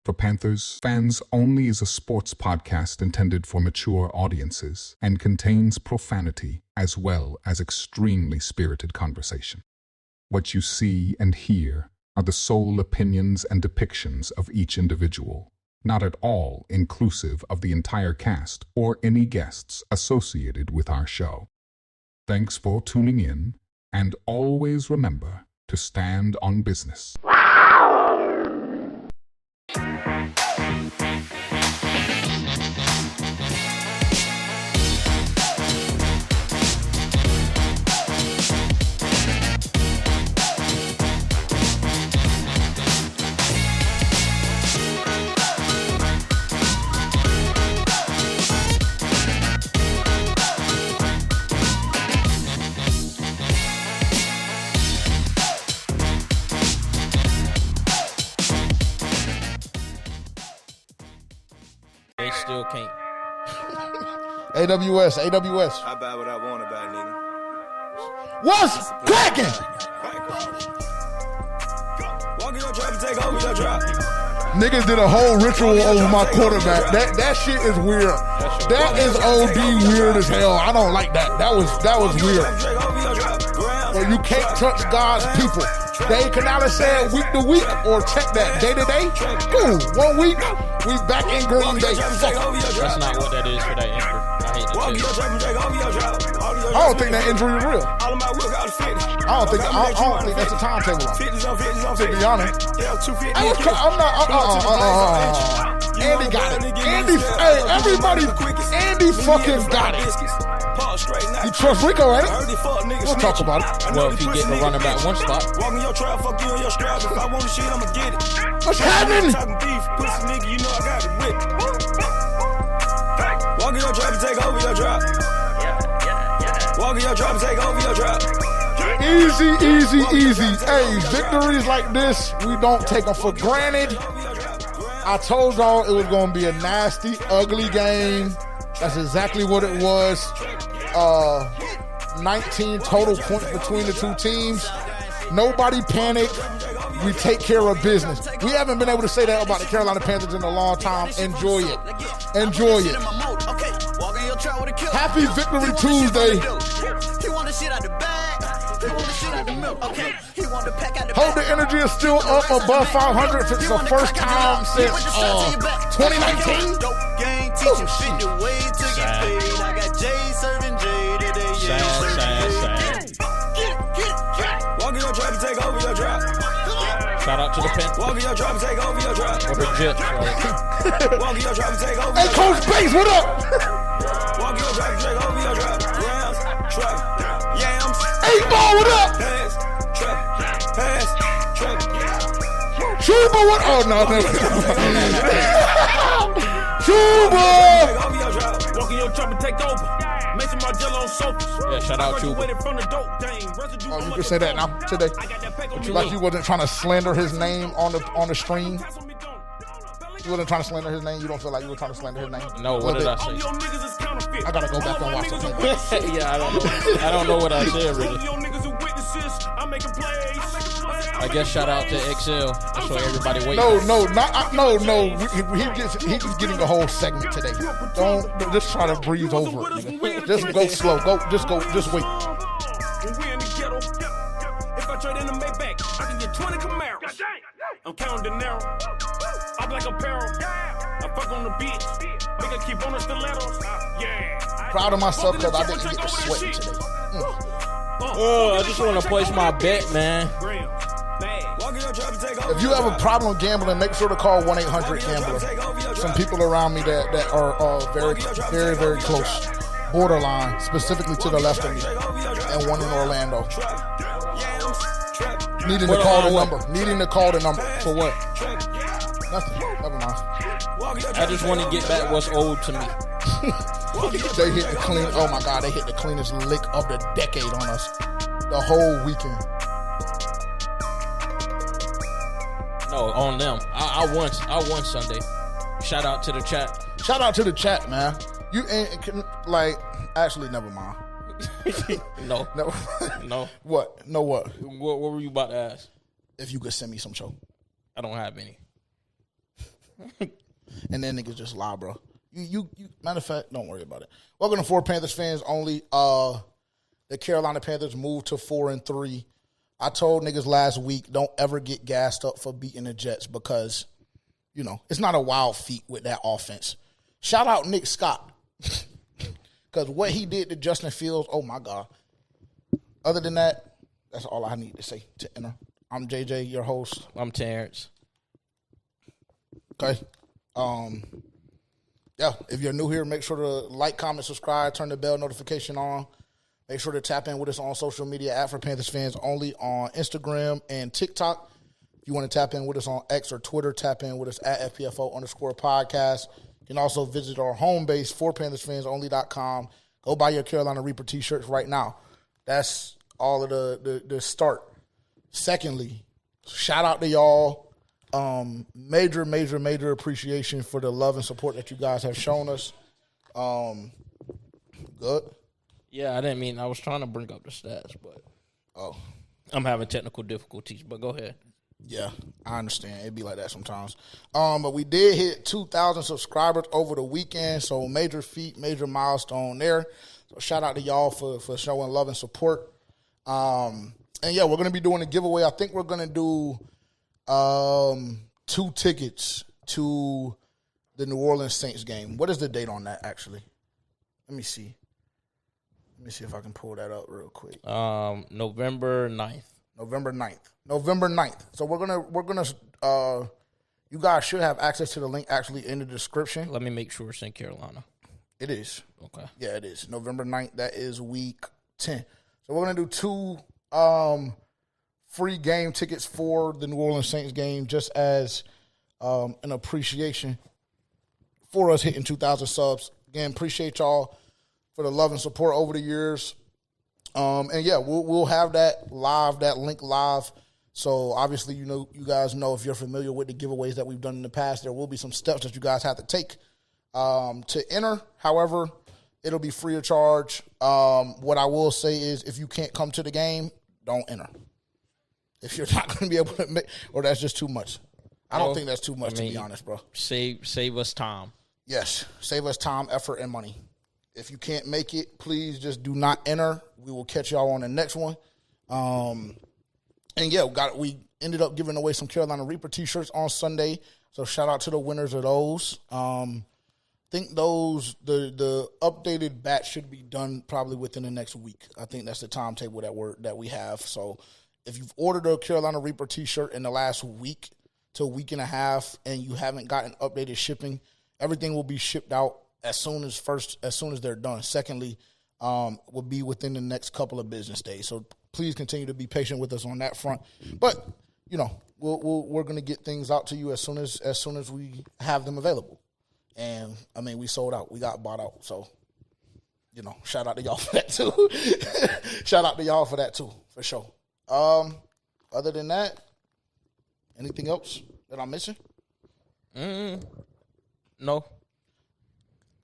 for Panthers fans only is a sports podcast intended for mature audiences and contains profanity as well as extremely spirited conversation. What you see and hear are the sole opinions and depictions of each individual, not at all inclusive of the entire cast or any guests associated with our show. Thanks for tuning in, and always remember to stand on business. They still can't. AWS. I buy what I want to buy, nigga. What's cracking? Walk in your trap and take over your trap. Niggas did a whole ritual over my quarterback. That shit is weird. That is OD weird as hell. I don't like that. That was weird. Well, you can't touch God's people. Dave Canales said week to week, or check that day to day. Cool. 1 week, we back in Green Bay. That's not what that is for that injury. I hate to tell you. I don't think that injury is real. I don't think that's a timetable. To be honest, I'm not. Andy got it. Andy fucking got it. You trust Rico, right? We'll talk about it. Well, if you get the running back one spot. What's happening? Walk in your trap and take over your trap. Walk in your trap and take over your trap. Easy. Hey, victories like this, we don't take them for granted. I told y'all it was going to be a nasty, ugly game. That's exactly what it was. 19 total points between the two teams. Nobody panic. We take care of business. We haven't been able to say that about the Carolina Panthers in a long time. Enjoy it. Happy Victory Tuesday. Hope the energy is still up above 500 for the first time since 2019. Sad. Walk in your trap and take over your trap. Shout out to the Panthers. Walk in your trap and take over your trap. Or the Jets, right? Walk in your trap and take over Hey, your Coach Bates, what up? Walk in your trap and take over your trap. Rams, trap, yams. 8-ball, what up? Pass, trap. Chuba, what? Oh, no. Chuba! Walk in your trap and take over. Mason Margello on sofa. Yeah, shout out Chuba. Oh, you can say that now today. Like you wasn't trying to slander his name on the stream. You wasn't trying to slander his name. You don't feel like you were trying to slander his name. No, what did I say? I gotta go back and watch it. Yeah, I don't know what I said really. I guess shout out to XL. That's what everybody waiting. No. He just getting a whole segment today. Don't just try to breeze over it, nigga. Just go slow. Just wait. If I trade in the Maybach, I can get 20 Camaros. I'm counting the narrow. I'm like a apparel. I fuck on the beach. Make her keep on the stilettos. Yeah. Proud of myself because I didn't get to sweat today. I just want to place my bet, man. If you have a problem gambling, make sure to call 1-800-GAMBLER. Some people around me that are very, very, very close. Borderline, specifically to the left of me. And one in Orlando. Needing to call the number. For what? Nothing. Never mind. I just want to get back what's owed to me. They hit the cleanest lick of the decade on us. The whole weekend. No, on them. I won Sunday. Shout out to the chat. Shout out to the chat, man. You ain't actually never mind. No. What? No what? What were you about to ask? If you could send me some show. I don't have any. And then niggas just lie, bro. You matter of fact, don't worry about it. Welcome to 4 Panthers fans only. The Carolina Panthers moved to 4-3. I told niggas last week, don't ever get gassed up for beating the Jets because, you know, it's not a wild feat with that offense. Shout out Nick Scott. Because what he did to Justin Fields, oh, my God. Other than that, that's all I need to say to enter. I'm JJ, your host. I'm Terrence. Okay. Yeah, if you're new here, make sure to like, comment, subscribe, turn the bell notification on. Make sure to tap in with us on social media at For Panthers Fans Only on Instagram and TikTok. If you want to tap in with us on X or Twitter, tap in with us at FPFO_podcast. You can also visit our home base, 4PanthersFansOnly.com. Go buy your Carolina Reaper t-shirts right now. That's all of the start. Secondly, shout out to y'all. Major appreciation for the love and support that you guys have shown us. Good. Yeah, I was trying to bring up the stats, but I'm having technical difficulties, but go ahead. Yeah, I understand. It'd be like that sometimes. But we did hit 2,000 subscribers over the weekend, so major feat, major milestone there. So shout out to y'all for showing love and support. And yeah, we're going to be doing a giveaway. I think we're going to do 2 tickets to the New Orleans Saints game. What is the date on that, actually? Let me see. Let me see if I can pull that up real quick. November 9th. November 9th. So we're gonna you guys should have access to the link actually in the description. Let me make sure it's in Carolina. It is. Okay. Yeah, it is. November 9th, that is week 10. So we're gonna do 2 free game tickets for the New Orleans Saints game just as an appreciation for us hitting 2,000 subs. Again, appreciate y'all for the love and support over the years. And yeah, we'll have that link live. So obviously, you guys know if you're familiar with the giveaways that we've done in the past, there will be some steps that you guys have to take to enter. However, it'll be free of charge. What I will say is if you can't come to the game, don't enter. If you're not going to be able to make, or that's just too much. I don't think that's too much, to be honest, bro. Save us time. Yes, save us time, effort, and money. If you can't make it, please just do not enter. We will catch y'all on the next one. And yeah, we ended up giving away some Carolina Reaper t-shirts on Sunday. So shout out to the winners of those. Think those the updated batch should be done probably within the next week. I think that's the timetable that we have. So if you've ordered a Carolina Reaper t-shirt in the last week to a week and a half and you haven't gotten updated shipping, everything will be shipped out as soon as they're done. Secondly, will be within the next couple of business days. So please continue to be patient with us on that front. But we're going to get things out to you as soon as we have them available. And I mean, we sold out. We got bought out. So shout out to y'all for that too. Shout out to y'all for that too, for sure. Other than that, anything else that I'm missing? No.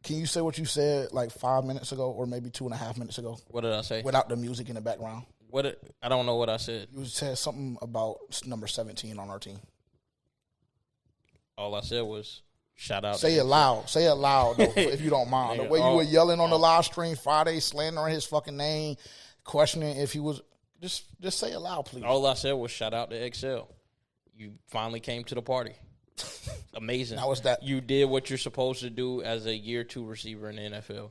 Can you say what you said like 5 minutes ago or maybe 2.5 minutes ago? What did I say? Without the music in the background. I don't know what I said. You said something about number 17 on our team. All I said was shout out. Say it loud. Say it loud, though, if you don't mind. The way you were yelling on the live stream Friday, slandering his fucking name, questioning if he was – just say it loud, please. All I said was shout out to XL. You finally came to the party. Amazing. How was that? You did what you're supposed to do as a year 2 receiver in the NFL.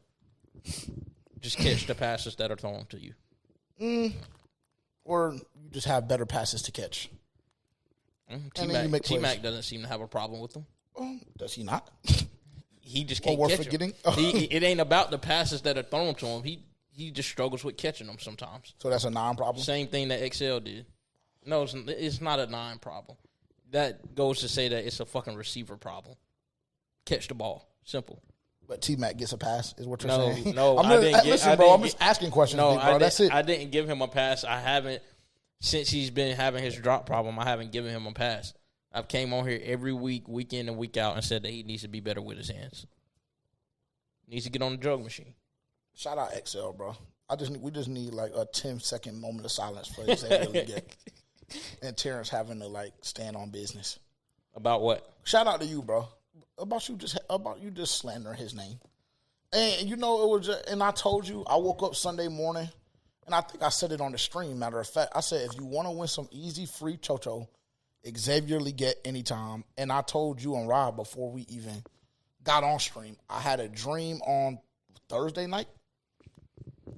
Just catch the passes that are thrown to you. Or you just have better passes to catch. T-Mac doesn't seem to have a problem with them. Does he not? He just can't catch them. It ain't about the passes that are thrown to him. He just struggles with catching them sometimes. So that's a non-problem? Same thing that XL did. No, it's not a non-problem. That goes to say that it's a fucking receiver problem. Catch the ball. Simple. But T-Mac gets a pass, is what you're saying? No, I'm just asking questions, bro. That's it. I didn't give him a pass. I haven't, since he's been having his drop problem, I haven't given him a pass. I've came on here every week, week in and week out, and said that he needs to be better with his hands. Needs to get on the drug machine. Shout out XL, bro. We just need like a 10-second moment of silence for Xavier Legette. And Terrence having to, stand on business. About what? Shout out to you, bro. About you just slandering his name. And it was and I told you, I woke up Sunday morning, and I think I said it on the stream, matter of fact. I said, if you want to win some easy free Chocho, Xavier Legette anytime. And I told you and Rob before we even got on stream, I had a dream on Thursday night.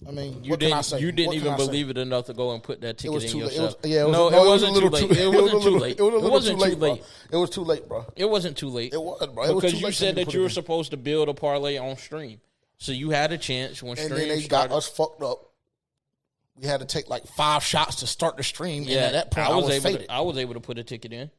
I mean, what can I say? You didn't even believe it enough to go and put that ticket in yourself. It wasn't too late. It wasn't too late. It wasn't too late. It was too late, bro. It wasn't too late. It was, bro. Because you said that you were supposed to build a parlay on stream. So you had a chance when stream started. And then they got us fucked up. We had to take like 5 shots to start the stream. Yeah, and at that point, I was able to put a ticket in.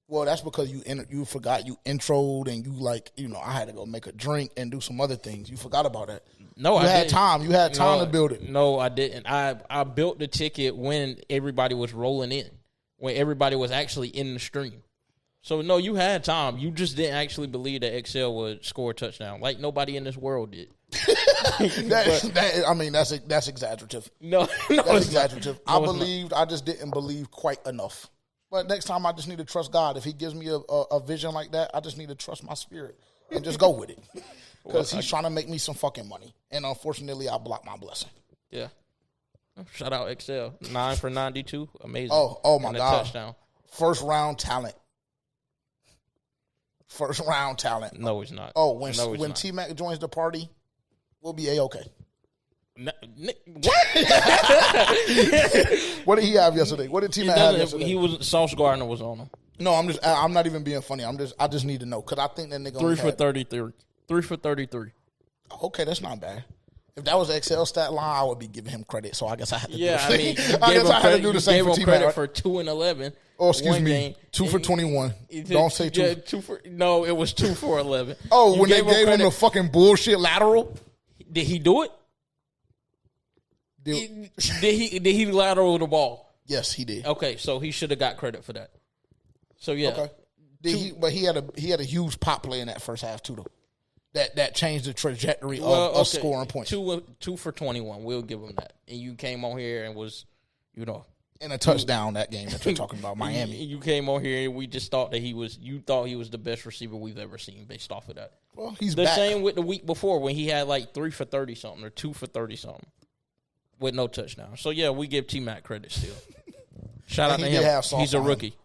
Well, that's because you forgot you introed and I had to go make a drink and do some other things. You forgot about that. No, I had time. You had time to build it. No, I didn't. I built the ticket when everybody was rolling in, when everybody was actually in the stream. So, no, you had time. You just didn't actually believe that Excel would score a touchdown like nobody in this world did. That's exaggerative. No, that's exaggerative. I just didn't believe quite enough. But next time, I just need to trust God. If he gives me a vision like that, I just need to trust my spirit and just go with it. Because he's trying to make me some fucking money. And unfortunately, I blocked my blessing. Yeah. Shout out Excel. 9 for 92. Amazing. Oh my God. Touchdown. First round talent. No, he's not. Oh, when T-Mac joins the party, we'll be A-okay. What? What did he have yesterday? What did T-Mac have yesterday? Sauce Gardner was on him. No, I'm not even being funny. I just need to know because I think that nigga 3 for 33. 3 for 33. Okay, that's not bad. If that was the Excel stat line, I would be giving him credit. So I guess I had to. Yeah, do the same. I had to do the same for T-Mac. Credit for 2 and 11. Oh, excuse me, game. 2 for 21. Don't say 2. No, it was 2 for 11. Oh, when they gave him the fucking bullshit lateral. Did he do it? Did he lateral the ball? Yes, he did. Okay, so he should have got credit for that. So yeah. Okay. But he had a huge pop play in that first half too, though. That changed the trajectory of scoring points. 2 for 21. We'll give him that. And you came on here and was, in a touchdown that game that you're talking about, Miami. You came on here and we just thought that you thought he was the best receiver we've ever seen based off of that. Well, he's the back. Same with the week before when he had like 3 for 30 something or 2 for 30 something with no touchdown. So yeah, we give T-Mac credit still. Shout out to him. He's a rookie.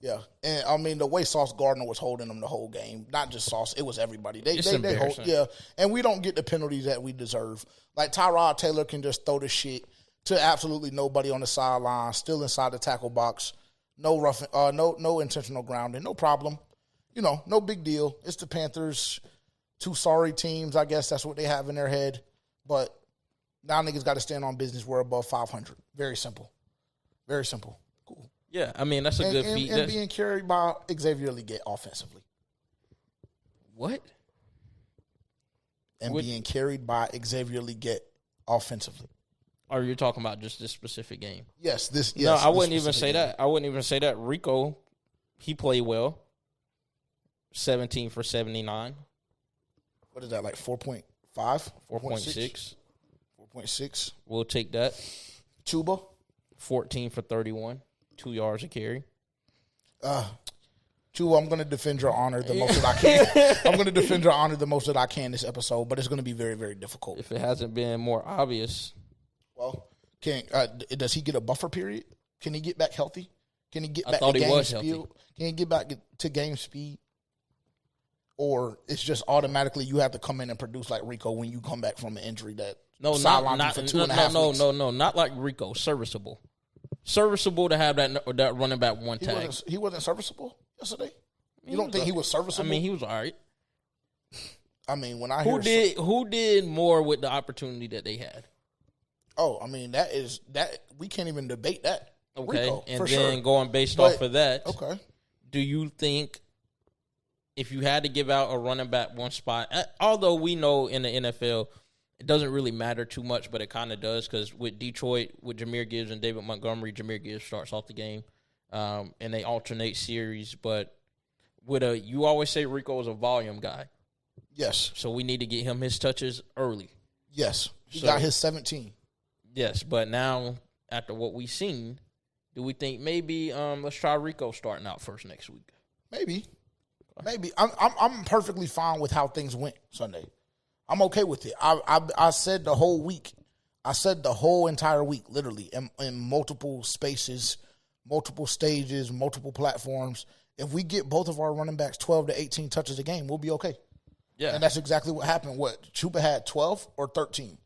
Yeah, and I mean the way Sauce Gardner was holding them the whole game, not just Sauce, it was everybody. They hold, yeah, and we don't get the penalties that we deserve. Like Tyrod Taylor can just throw the shit to absolutely nobody on the sideline, still inside the tackle box, no roughing, no intentional grounding, no problem. No big deal. It's the Panthers, 2 sorry teams. I guess that's what they have in their head. But now niggas got to stand on business. We're above 500. Very simple. Very simple. Cool. Yeah, I mean, that's a good feat. And being carried by Xavier Legette offensively. What? And being carried by Xavier Legette offensively. Or you're talking about just this specific game? Yes. No, I wouldn't even say that. I wouldn't even say that. Rico, he played well. 17 for 79. What is that, like 4.5? 4.6. 4.6. We'll take that. Chuba? 14 for 31. 2 yards a carry. Chuba, I'm going to defend your honor the most that I can. I'm going to defend your honor the most that I can this episode, but it's going to be very, very difficult. If it hasn't been more obvious. Well, does he get a buffer period? Can he get back healthy? Can he get back to game speed? Healthy. Can he get back to game speed? Or it's just automatically you have to come in and produce like Rico when you come back from an injury that not for 2.5 weeks? No, not like Rico. Serviceable to have that running back one tag. He wasn't serviceable yesterday. You don't think he was serviceable? I mean, he was all right. I mean, when I hear who did more with the opportunity that they had? Oh, I mean that we can't even debate that. Okay, Rico, and then going based off of that, okay. Do you think if you had to give out a running back one spot, although we know in the NFL it doesn't really matter too much, but it kind of does because with Detroit, with Jahmyr Gibbs and David Montgomery, Jahmyr Gibbs starts off the game, and they alternate series. But you always say Rico is a volume guy. Yes. So we need to get him his touches early. Yes. He got his 17. Yes, but now after what we've seen, do we think maybe let's try Rico starting out first next week? Maybe. I'm perfectly fine with how things went Sunday. I'm okay with it. I said the whole week. I said the whole entire week, literally, in multiple spaces, multiple stages, multiple platforms. If we get both of our running backs 12 to 18 touches a game, we'll be okay. Yeah. And that's exactly what happened. What? Chuba had 12 or 13?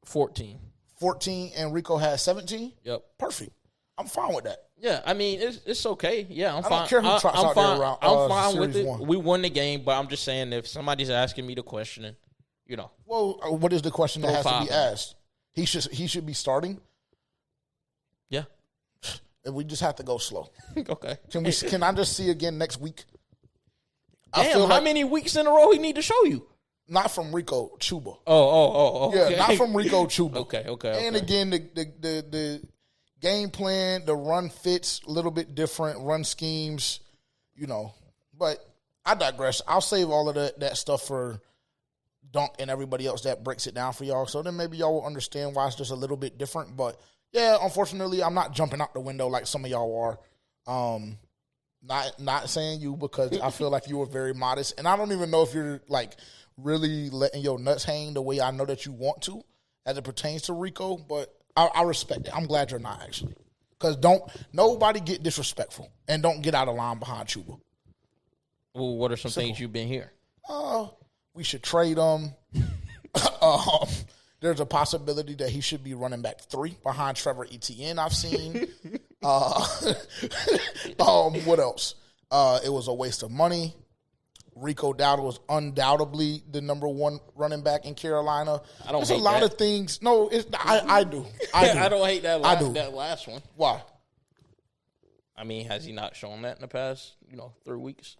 14. 14 and Rico had 17? Yep. Perfect. I'm fine with that. Yeah, I mean, it's okay. Yeah, I'm fine. I don't care who trots out there around I'm fine with it. One. We won the game, but I'm just saying if somebody's asking me the question, Well, what is the question that has to be asked? He should be starting? Yeah. We just have to go slow. Okay. Can I just see again next week? Damn, how many weeks in a row he need to show you? Not from Rico, Chuba. Oh. Okay. Yeah, not from Rico, Chuba. Okay. And again, the game plan, the run fits a little bit different, run schemes, But I digress. I'll save all of that stuff for Dunk and everybody else that breaks it down for y'all. So then maybe y'all will understand why it's just a little bit different. But yeah, unfortunately, I'm not jumping out the window like some of y'all are. Not saying you, because I feel like you were very modest. And I don't even know if you're like really letting your nuts hang the way I know that you want to as it pertains to Rico, but I respect it. I'm glad you're not, actually. Because nobody get disrespectful and don't get out of line behind Chuba. Well, what are some things you've been hearing? We should trade him. There's a possibility that he should be running back 3 behind Trevor Etienne, I've seen. What else? It was a waste of money. Rico Dattle was undoubtedly the number 1 running back in Carolina. There's a lot of things. No, I do. I don't hate that. That last one. Why? I mean, has he not shown that in the past, 3 weeks?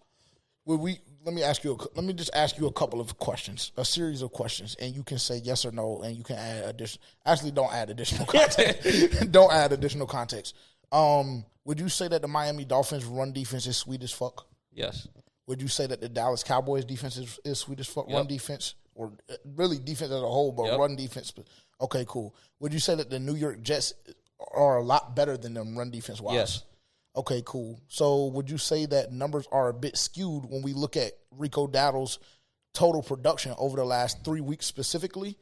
Let me just ask you a couple of questions, a series of questions, and you can say yes or no, and you can add additional. Actually, don't add additional context. Don't add additional context. Would you say that the Miami Dolphins run defense is sweet as fuck? Yes. Would you say that the Dallas Cowboys defense is sweet as fuck? Yep. Run defense, or really defense as a whole, but run defense. Okay, cool. Would you say that the New York Jets are a lot better than them run defense wise? Yes. Okay, cool. So would you say that numbers are a bit skewed when we look at Rico Dattle's total production over the last 3 weeks specifically?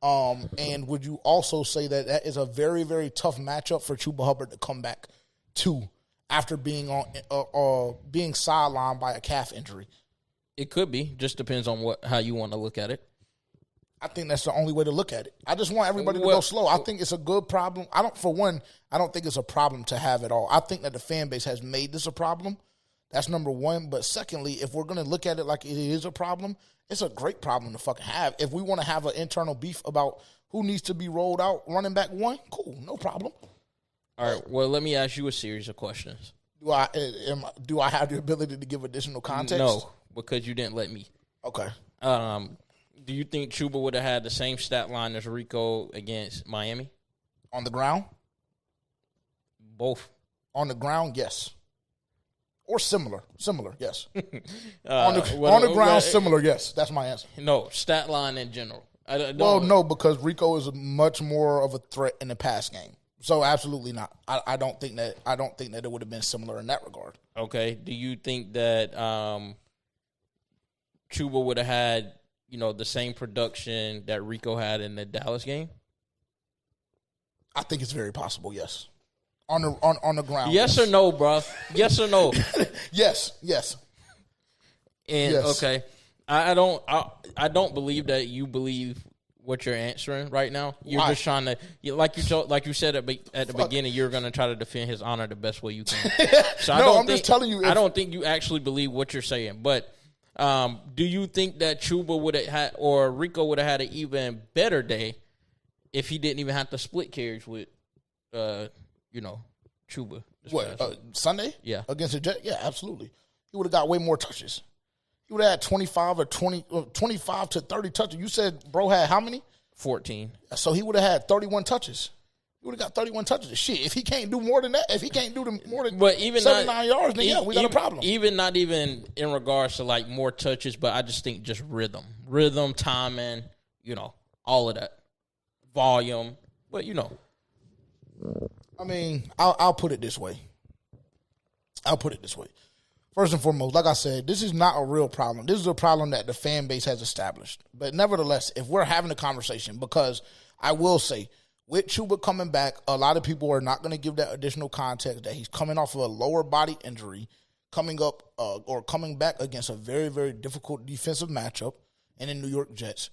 And would you also say that is a very, very tough matchup for Chuba Hubbard to come back to after being being sidelined by a calf injury? It could be. Just depends on how you want to look at it. I think that's the only way to look at it. I just want everybody to go slow. I think it's a good problem. I don't think it's a problem to have at all. I think that the fan base has made this a problem. That's number one. But secondly, if we're going to look at it like it is a problem, it's a great problem to fucking have. If we want to have an internal beef about who needs to be rolled out running back 1, cool, no problem. All right, well, let me ask you a series of questions. Do I have the ability to give additional context? No, because you didn't let me. Okay. Do you think Chuba would have had the same stat line as Rico against Miami? On the ground? Both. On the ground, yes. Or similar, yes. On the ground, similar, yes. That's my answer. No, stat line in general. No, because Rico is much more of a threat in the pass game. So absolutely not. I don't think that it would have been similar in that regard. Okay. Do you think that Chuba would have had the same production that Rico had in the Dallas game? I think it's very possible, yes. On the ground. Yes or no, bro? Yes or no? Yes. And yes. Okay. I don't believe that you believe what you're answering right now. You're just trying to, like you said at the beginning, you're going to try to defend his honor the best way you can. So I'm just telling you. I don't think you actually believe what you're saying, but do you think that Chuba would have had, or Rico would have had an even better day if he didn't even have to split carries with, Chuba? Sunday? Yeah. Against the Jets? Yeah, absolutely. He would have got way more touches. He would have had 25 to 30 touches. You said bro had how many? 14. So he would have had 31 touches. He would have got 31 touches. Shit, if he can't do more than that, more than 79 yards, then we got a problem. Even not even in regards to like more touches, but I just think just rhythm, timing, all of that, volume. But I mean, I'll put it this way. First and foremost, like I said, this is not a real problem. This is a problem that the fan base has established. But nevertheless, if we're having a conversation, because I will say, with Chuba coming back, a lot of people are not going to give that additional context that he's coming off of a lower body injury, coming back against a very, very difficult defensive matchup in the New York Jets.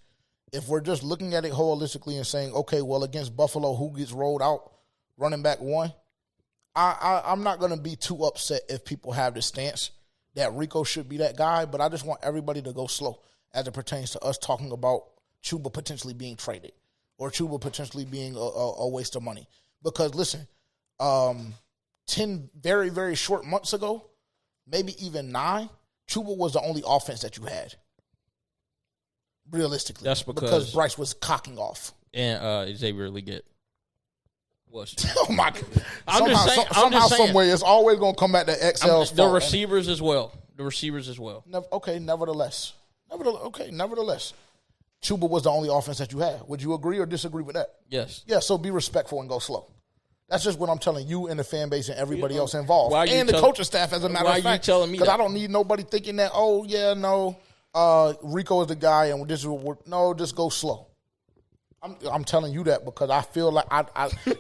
If we're just looking at it holistically and saying, okay, well, against Buffalo, who gets rolled out? Running back one. I'm not going to be too upset if people have the stance that Rico should be that guy, but I just want everybody to go slow as it pertains to us talking about Chuba potentially being traded or Chuba potentially being a waste of money. Because, listen, 10 very, very short months ago, maybe even 9, Chuba was the only offense that you had. Realistically. That's because Bryce was cocking off. And Xavier Legette. Oh my God! Somehow, some way, it's always going to come back to XL's the receivers as well. Nevertheless, Chuba was the only offense that you had. Would you agree or disagree with that? Yes. Yeah. So be respectful and go slow. That's just what I'm telling you and the fan base and everybody else involved, and the coaching staff. As a matter of fact, why are you telling me that? Because I don't need nobody thinking that. Oh yeah, no, Rico is the guy, and this is what. No, just go slow. I'm telling you that because I feel like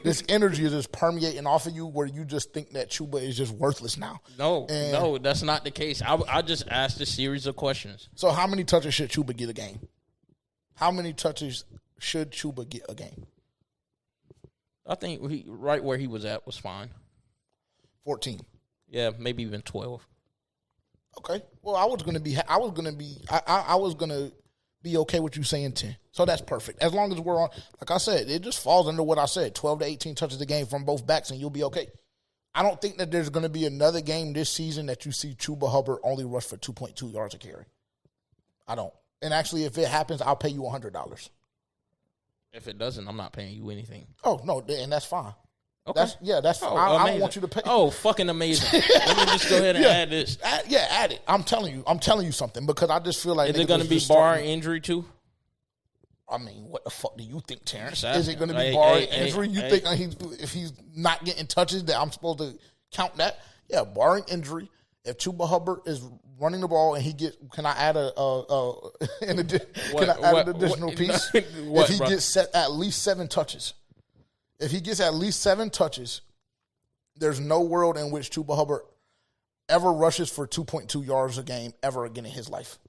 this energy is just permeating off of you where you just think that Chuba is just worthless now. No, that's not the case. I just asked a series of questions. So how many touches should Chuba get a game? How many touches should Chuba get a game? I think right where he was at was fine. 14. Yeah, maybe even 12. Okay. Well, I was gonna be okay with you saying 10. So that's perfect. As long as we're on, like I said, it just falls under what I said, 12 to 18 touches a game from both backs, and you'll be okay. I don't think that there's going to be another game this season that you see Chuba Hubbard only rush for 2.2 yards a carry. I don't. And actually, if it happens, I'll pay you $100. If it doesn't, I'm not paying you anything. Oh, no, and that's fine. Okay. That's fine. I don't want you to pay. Oh, fucking amazing. Let me just go ahead and add this. Add it. I'm telling you something because I just feel like. Is it going to be barring injury too? I mean, what the fuck do you think, Terrence? Is it going to be barring injury? You think if he's not getting touches that I'm supposed to count that? Yeah, barring injury. If Chuba Hubbard is running the ball and he gets, can I add an additional piece? If he gets at least 7 touches. If he gets at least 7 touches, there's no world in which Chuba Hubbard ever rushes for 2.2 yards a game ever again in his life.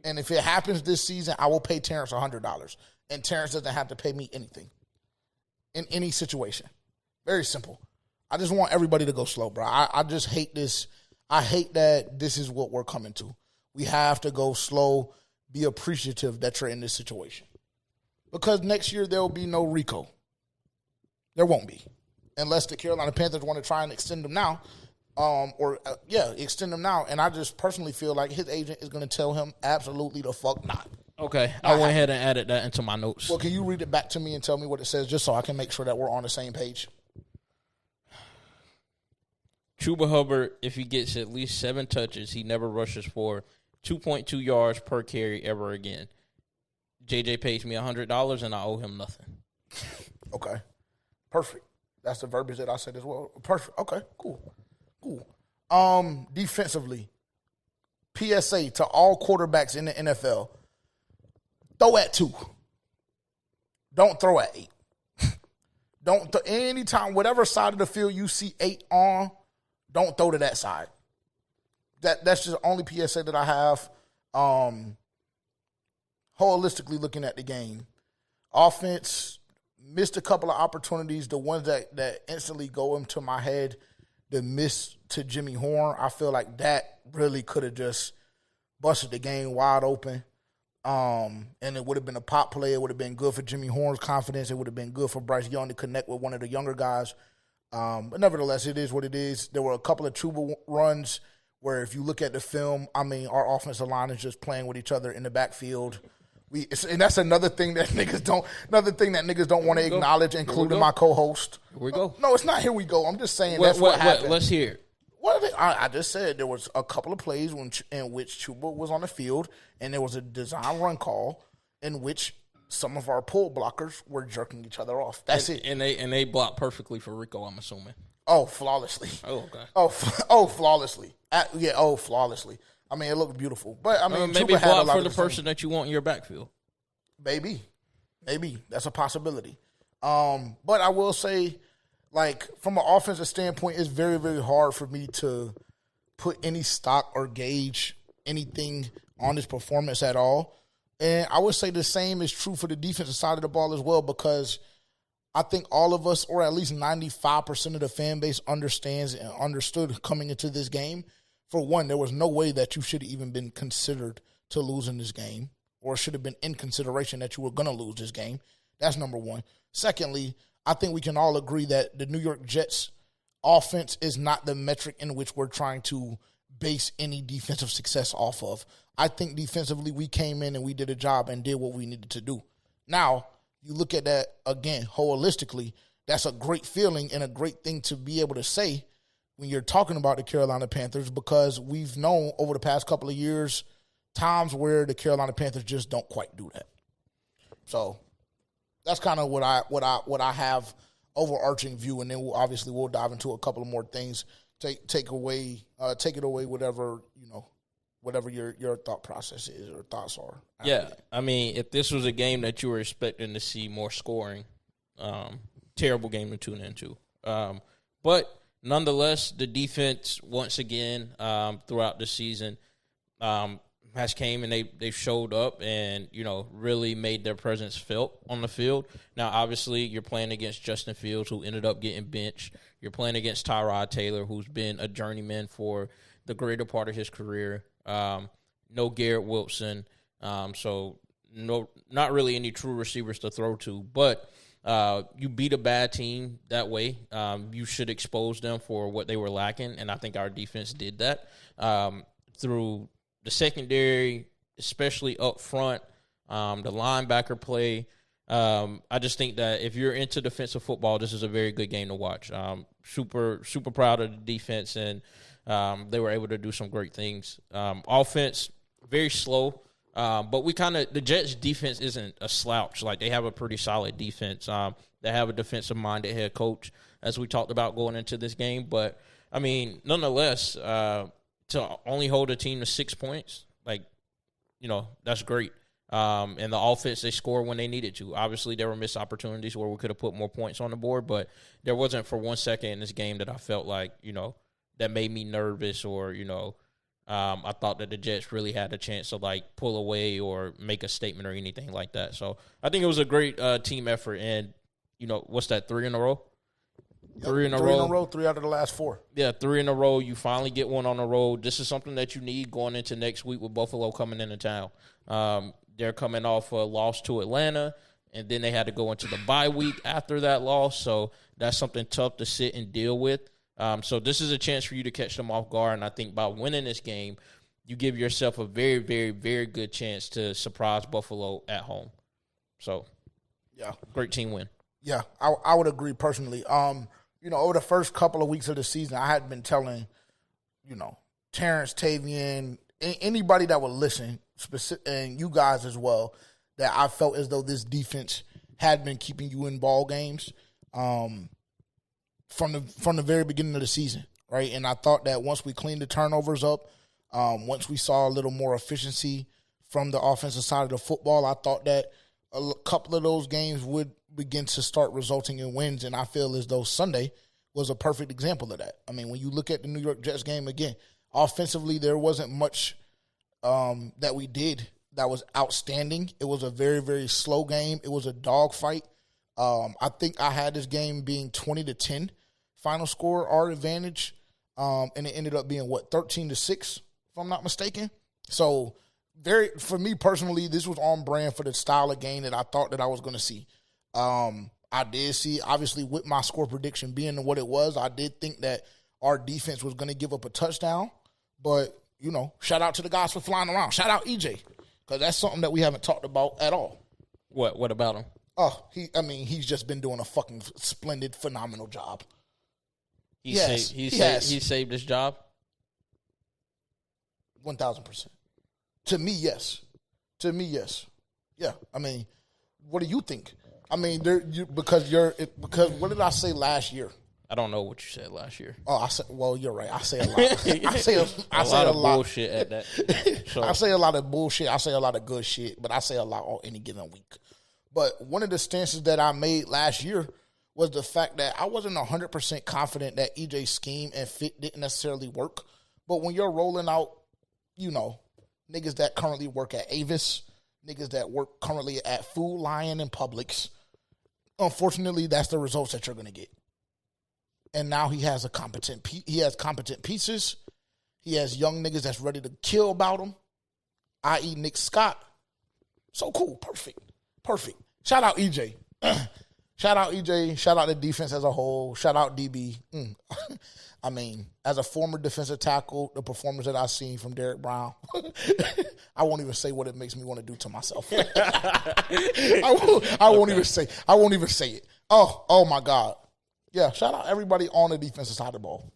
And if it happens this season, I will pay Terrence $100. And Terrence doesn't have to pay me anything in any situation. Very simple. I just want everybody to go slow, bro. I just hate this. I hate that this is what we're coming to. We have to go slow, be appreciative that you're in this situation. Because next year there will be no Rico. There won't be. Unless the Carolina Panthers want to try and extend him now. Extend him now. And I just personally feel like his agent is going to tell him absolutely the fuck not. Okay. I went ahead and added that into my notes. Well, can you read it back to me and tell me what it says just so I can make sure that we're on the same page? Chuba Hubbard, if he gets at least 7 touches, he never rushes for 2.2 yards per carry ever again. JJ pays me $100 and I owe him nothing. Okay. Perfect. That's the verbiage that I said as well. Perfect. Okay, cool. Defensively, PSA to all quarterbacks in the NFL, throw at 2. Don't throw at 8. Anytime, whatever side of the field you see 8 on, don't throw to that side. That's just the only PSA that I have. Holistically looking at the game, offense missed a couple of opportunities. The ones that instantly go into my head, the miss to Jimmy Horn, I feel like that really could have just busted the game wide open. And it would have been a pop play. It would have been good for Jimmy Horn's confidence. It would have been good for Bryce Young to connect with one of the younger guys. But nevertheless, it is what it is. There were a couple of Chuba runs where if you look at the film, I mean, our offensive line is just playing with each other in the backfield. And that's another thing that niggas don't want to acknowledge, including my co-host. Here we go. No, it's not here we go. I'm just saying that's what happened. Let's hear it. I just said there was a couple of plays in which Chuba was on the field, and there was a design run call in which some of our pull blockers were jerking each other off. That's it. And they blocked perfectly for Rico, I'm assuming. Oh, flawlessly. Oh, okay. Flawlessly. Flawlessly. I mean, it looked beautiful. But, I mean, maybe Chuba had a block lot for of the person that you want in your backfield. Maybe. That's a possibility. But I will say, like, from an offensive standpoint, it's very, very hard for me to put any stock or gauge anything on his performance at all. And I would say the same is true for the defensive side of the ball as well, because I think all of us, or at least 95% of the fan base, understands and understood coming into this game. For one, there was no way that you should have even been considered to lose in this game, or should have been in consideration that you were going to lose this game. That's number one. Secondly, I think we can all agree that the New York Jets offense is not the metric in which we're trying to base any defensive success off of. I think defensively we came in and we did a job and did what we needed to do. Now, you look at that, again, holistically, that's a great feeling and a great thing to be able to say when you're talking about the Carolina Panthers, because we've known over the past couple of years times where the Carolina Panthers just don't quite do that. So that's kind of what I have overarching view, and then we'll dive into a couple of more things. Take it away, whatever your thought process is or thoughts are. Yeah, I mean, if this was a game that you were expecting to see more scoring, terrible game to tune into. But nonetheless, the defense once again throughout the season has came and they showed up and really made their presence felt on the field. Now, obviously, you're playing against Justin Fields, who ended up getting benched. You're playing against Tyrod Taylor, who's been a journeyman for the greater part of his career. No Garrett Wilson, so not really any true receivers to throw to. But you beat a bad team that way. You should expose them for what they were lacking, and I think our defense did that through the secondary, especially up front, the linebacker play. I just think that if you're into defensive football, this is a very good game to watch. Super proud of the defense, and they were able to do some great things. Offense, very slow, but the Jets' defense isn't a slouch. Like, they have a pretty solid defense. They have a defensive-minded head coach, as we talked about going into this game. But, I mean, nonetheless, to only hold a team to 6 points, that's great. And the offense, they scored when they needed to. Obviously, there were missed opportunities where we could have put more points on the board, but there wasn't for 1 second in this game that I felt like, that made me nervous or, I thought that the Jets really had a chance to, pull away or make a statement or anything like that. So I think it was a great team effort. And, what's that, 3 in a row? Yep, 3 in a row, 3 out of the last 4. Yeah, 3 in a row. You finally get one on the road. This is something that you need going into next week with Buffalo coming into town. They're coming off a loss to Atlanta, and then they had to go into the bye week after that loss. So that's something tough to sit and deal with. So this is a chance for you to catch them off guard, and I think by winning this game, you give yourself a very, very, very good chance to surprise Buffalo at home. So, yeah, great team win. Yeah, I would agree personally. Over the first couple of weeks of the season, I had been telling, Terrence, Tavian, anybody that would listen, and you guys as well, that I felt as though this defense had been keeping you in ball games from the very beginning of the season, right? And I thought that once we cleaned the turnovers up, once we saw a little more efficiency from the offensive side of the football, I thought that a couple of those games would begin to start resulting in wins, and I feel as though Sunday was a perfect example of that. I mean, when you look at the New York Jets game, again, offensively there wasn't much that we did that was outstanding. It was a very, very slow game. It was a dogfight. I think I had this game being 20-10 final score, our advantage, and it ended up being, 13-6, if I'm not mistaken. So, for me personally, this was on brand for the style of game that I thought that I was going to see. I did see, obviously, with my score prediction being what it was, I did think that our defense was going to give up a touchdown. But, shout out to the guys for flying around. Shout out EJ, because that's something that we haven't talked about at all. What about him? Oh, he's just been doing a fucking splendid, phenomenal job. He saved his job? 1,000%. To me, yes. Yeah, What do you think? I mean, because what did I say last year? I don't know what you said last year. Oh, well, you're right. I say a lot. I say a lot of bullshit at that. So. I say a lot of bullshit. I say a lot of good shit, but I say a lot on any given week. But one of the stances that I made last year was the fact that I wasn't 100% confident that EJ's scheme and fit didn't necessarily work. But when you're rolling out, niggas that currently work at Avis, niggas that work currently at Food Lion and Publix, unfortunately, that's the results that you're going to get. And now he has competent pieces. He has young niggas that's ready to kill about him, i.e. Nick Scott. So cool. Perfect. Shout out EJ. Shout out EJ. Shout out the defense as a whole. Shout out DB. I mean, as a former defensive tackle, the performance that I've seen from Derek Brown, I won't even say what it makes me want to do to myself. I won't even say it. Oh my God. Yeah, shout out everybody on the defensive side of the ball.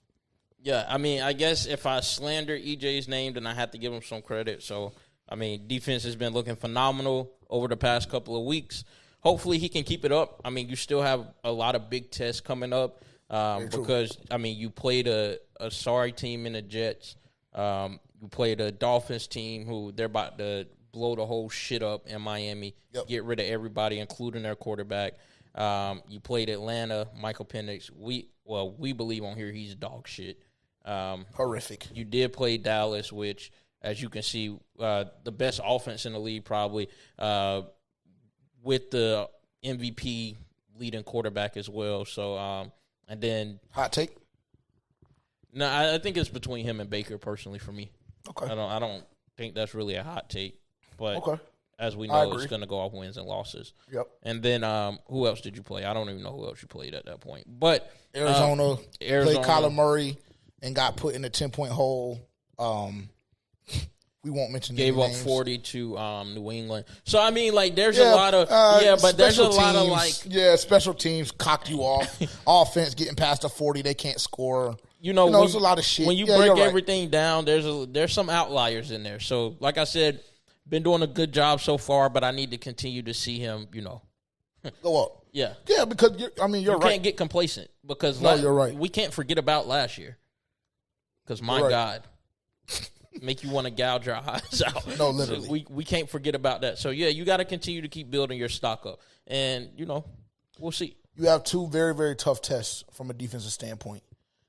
Yeah, I mean, I guess if I slander EJ's name, then I have to give him some credit. So, I mean, defense has been looking phenomenal over the past couple of weeks. Hopefully he can keep it up. I mean, you still have a lot of big tests coming up because, I mean, you played a sorry team in the Jets. You played a Dolphins team who they're about to blow the whole shit up in Miami, get rid of everybody, including their quarterback. You played Atlanta, Michael Penix. We believe on here he's dog shit. Horrific. You did play Dallas, which, as you can see, the best offense in the league probably, with the MVP leading quarterback as well. So, and then hot take. No, I think it's between him and Baker personally for me. Okay. I don't think that's really a hot take, but okay. As we know, it's going to go off wins and losses. Yep. And then who else did you play? I don't even know who else you played at that point. But Arizona played Kyler Murray and got put in a 10-point hole. We won't mention gave up names. 40 to New England. So I mean, like, there's a lot of but there's a lot of like special teams cocked you off. Offense getting past the 40, they can't score. There's a lot of shit. When you break everything down, there's some outliers in there. So like I said, been doing a good job so far, but I need to continue to see him, go up. Yeah. Yeah, because you're right. You can't get complacent because you're right. We can't forget about last year. Because my God, make you want to gouge your eyes out. No, literally. So we can't forget about that. So yeah, you got to continue to keep building your stock up, and we'll see. You have two very, very tough tests from a defensive standpoint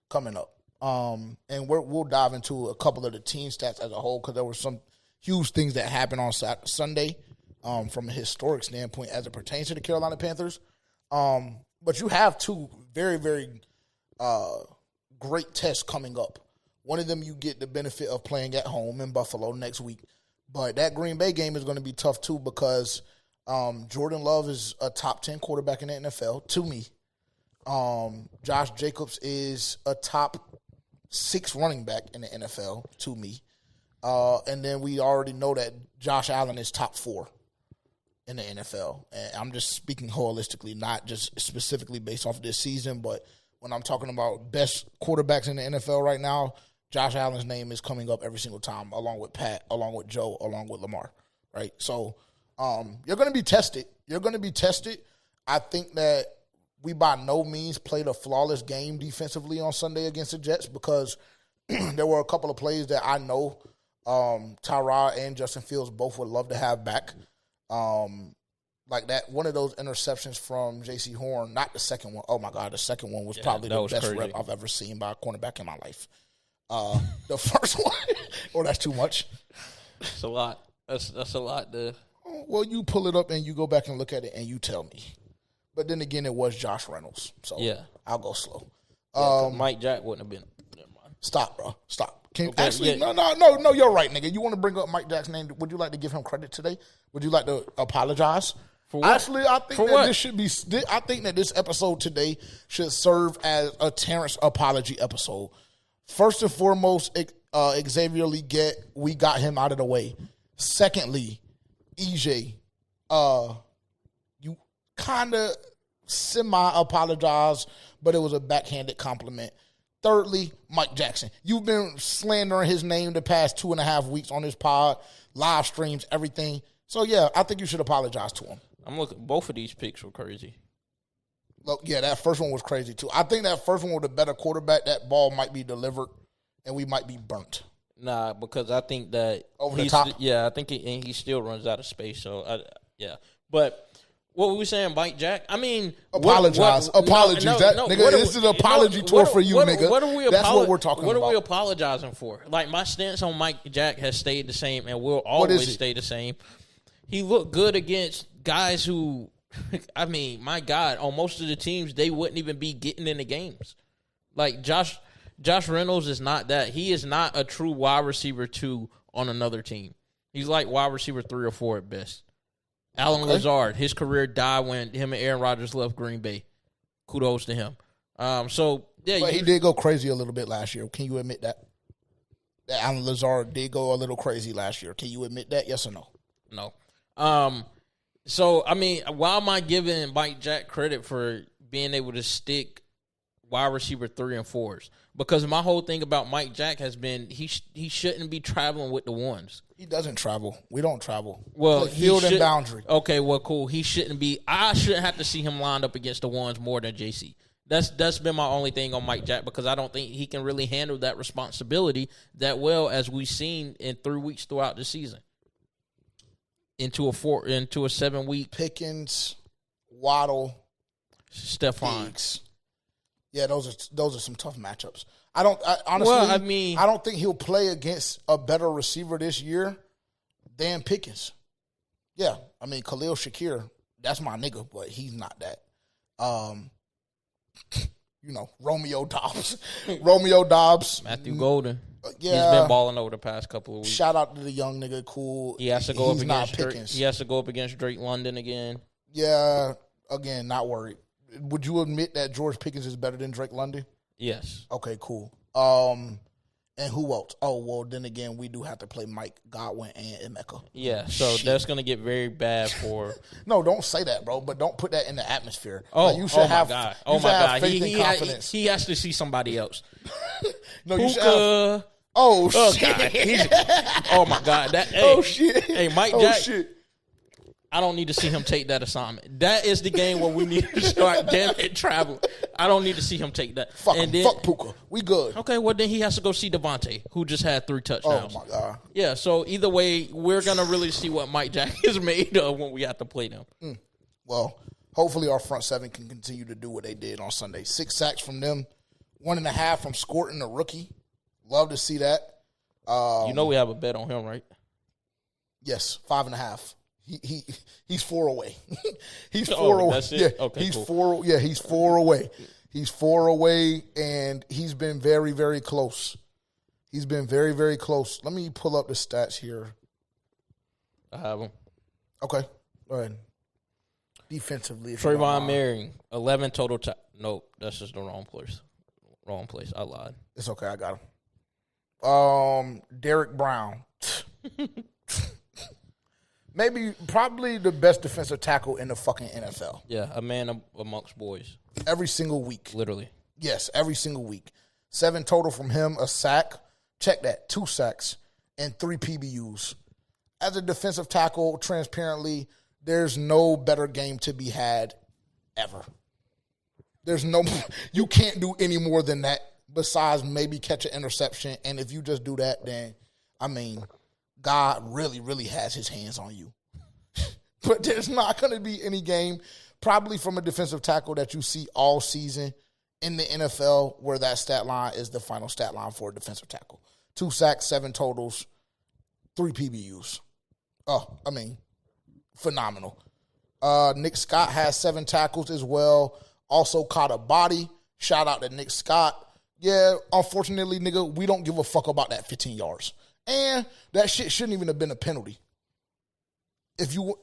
coming up, and we'll dive into a couple of the team stats as a whole because there were some huge things that happened on Sunday from a historic standpoint as it pertains to the Carolina Panthers. But you have two very, very great tests coming up. One of them you get the benefit of playing at home in Buffalo next week. But that Green Bay game is going to be tough too because Jordan Love is a top 10 quarterback in the NFL to me. Josh Jacobs is a top 6 running back in the NFL to me. And then we already know that Josh Allen is top 4 in the NFL. And I'm just speaking holistically, not just specifically based off of this season, but when I'm talking about best quarterbacks in the NFL right now, Josh Allen's name is coming up every single time, along with Pat, along with Joe, along with Lamar, right? So you're going to be tested. I think that we by no means played a flawless game defensively on Sunday against the Jets because there were a couple of plays that I know Tyrod and Justin Fields both would love to have back. Like that, one of those interceptions from J.C. Horn, not the second one. Oh, my God, the second one was probably the best rep I've ever seen by a cornerback in my life. The first one, that's too much. It's a lot. That's a lot. Well, you pull it up and you go back and look at it and you tell me. But then again, it was Josh Reynolds, so I'll go slow. Mike Jack wouldn't have been. Never mind. Stop, bro. Stop. No, you're right, nigga. You want to bring up Mike Jack's name? Would you like to give him credit today? Would you like to apologize? For what? Actually, I think that this should be. I think that this episode today should serve as a Terrence apology episode. First and foremost, Xavier Legette, we got him out of the way. Secondly, EJ, you kind of semi-apologized, but it was a backhanded compliment. Thirdly, Mike Jackson. You've been slandering his name the past 2.5 weeks on this pod, live streams, everything. So, yeah, I think you should apologize to him. I'm looking. Both of these picks were crazy. Look, yeah, that first one was crazy too. I think that first one with a better quarterback, that ball might be delivered, and we might be burnt. Nah, because I think that over the top. Yeah, I think he still runs out of space. So yeah, but. What were we saying, Mike Jack? I mean, apologize. Apologies. This is an apology tour for you, nigga. That's what we're talking about. What are we apologizing for? Like, my stance on Mike Jack has stayed the same and will always stay the same. He looked good against guys who, I mean, my God, on most of the teams, they wouldn't even be getting in the games. Like, Josh Reynolds is not that. He is not a true wide receiver 2 on another team. He's like wide receiver 3 or 4 at best. Alan Lazard, his career died when him and Aaron Rodgers left Green Bay. Kudos to him. But he did go crazy a little bit last year. Can you admit that? That Alan Lazard did go a little crazy last year. Can you admit that? Yes or no? No. So, I mean, why am I giving Mike Jack credit for being able to stick wide receiver 3 and 4s? Because my whole thing about Mike Jack has been he shouldn't be traveling with the ones. He doesn't travel. We don't travel. Well, field and boundary. Okay, well, cool. He shouldn't be. I shouldn't have to see him lined up against the ones more than JC. That's been my only thing on Mike Jack because I don't think he can really handle that responsibility that well as we've seen in 3 weeks throughout the season. Into a 7-week. Pickens, Waddle, Stephon. Diggs. Yeah, those are some tough matchups. I don't think he'll play against a better receiver this year than Pickens. Yeah, I mean Khalil Shakir, that's my nigga, but he's not that. Romeo Dobbs, Matthew Golden. Yeah, he's been balling over the past couple of weeks. Shout out to the young nigga, cool. He has to go up against Drake. He has to go up against Drake London again. Yeah, again, not worried. Would you admit that George Pickens is better than Drake London? Yes. Okay, cool. And who else? Oh, well, then again, we do have to play Mike Godwin and Emeka. Yeah, so that's going to get very bad for... No, don't say that, bro, but don't put that in the atmosphere. Oh, like, you should my God. Oh, my God. Faith and confidence. He has to see somebody else. No, you should have... Oh, shit. Oh, my God. Shit. Hey, Mike Jack... Shit. I don't need to see him take that assignment. That is the game where we need to start traveling. I don't need to see him take that. Fuck Puka. We good. Okay, well, then he has to go see Devontae, who just had 3 touchdowns. Oh, my God. Yeah, so either way, we're going to really see what Mike Jack is made of when we have to play them. Well, hopefully our front seven can continue to do what they did on Sunday. 6 sacks from them, 1.5 from Scorton, the rookie. Love to see that. We have a bet on him, right? Yes, 5.5. He's 4 away. He's 4 away. That's it? Yeah, okay, he's cool. 4. Yeah, he's 4 away. He's 4 away, and he's been very, very close. He's been very, very close. Let me pull up the stats here. I have them. Okay, go ahead. Defensively, Trayvon Merriam, 11 total. Nope, that's just the wrong place. Wrong place. I lied. It's okay. I got him. Derek Brown. Probably the best defensive tackle in the fucking NFL. Yeah, a man amongst boys. Every single week. Literally. Yes, every single week. 7 total from him, a sack. Check that, 2 sacks and 3 PBUs. As a defensive tackle, transparently, there's no better game to be had ever. You can't do any more than that besides maybe catch an interception. And if you just do that, then, I mean... God really, really has his hands on you. But there's not going to be any game, probably from a defensive tackle that you see all season in the NFL where that stat line is the final stat line for a defensive tackle. 2 sacks, 7 totals, 3 PBUs. Phenomenal. Nick Scott has 7 tackles as well. Also caught a body. Shout out to Nick Scott. Yeah, unfortunately, nigga, we don't give a fuck about that 15 yards. And that shit shouldn't even have been a penalty. If you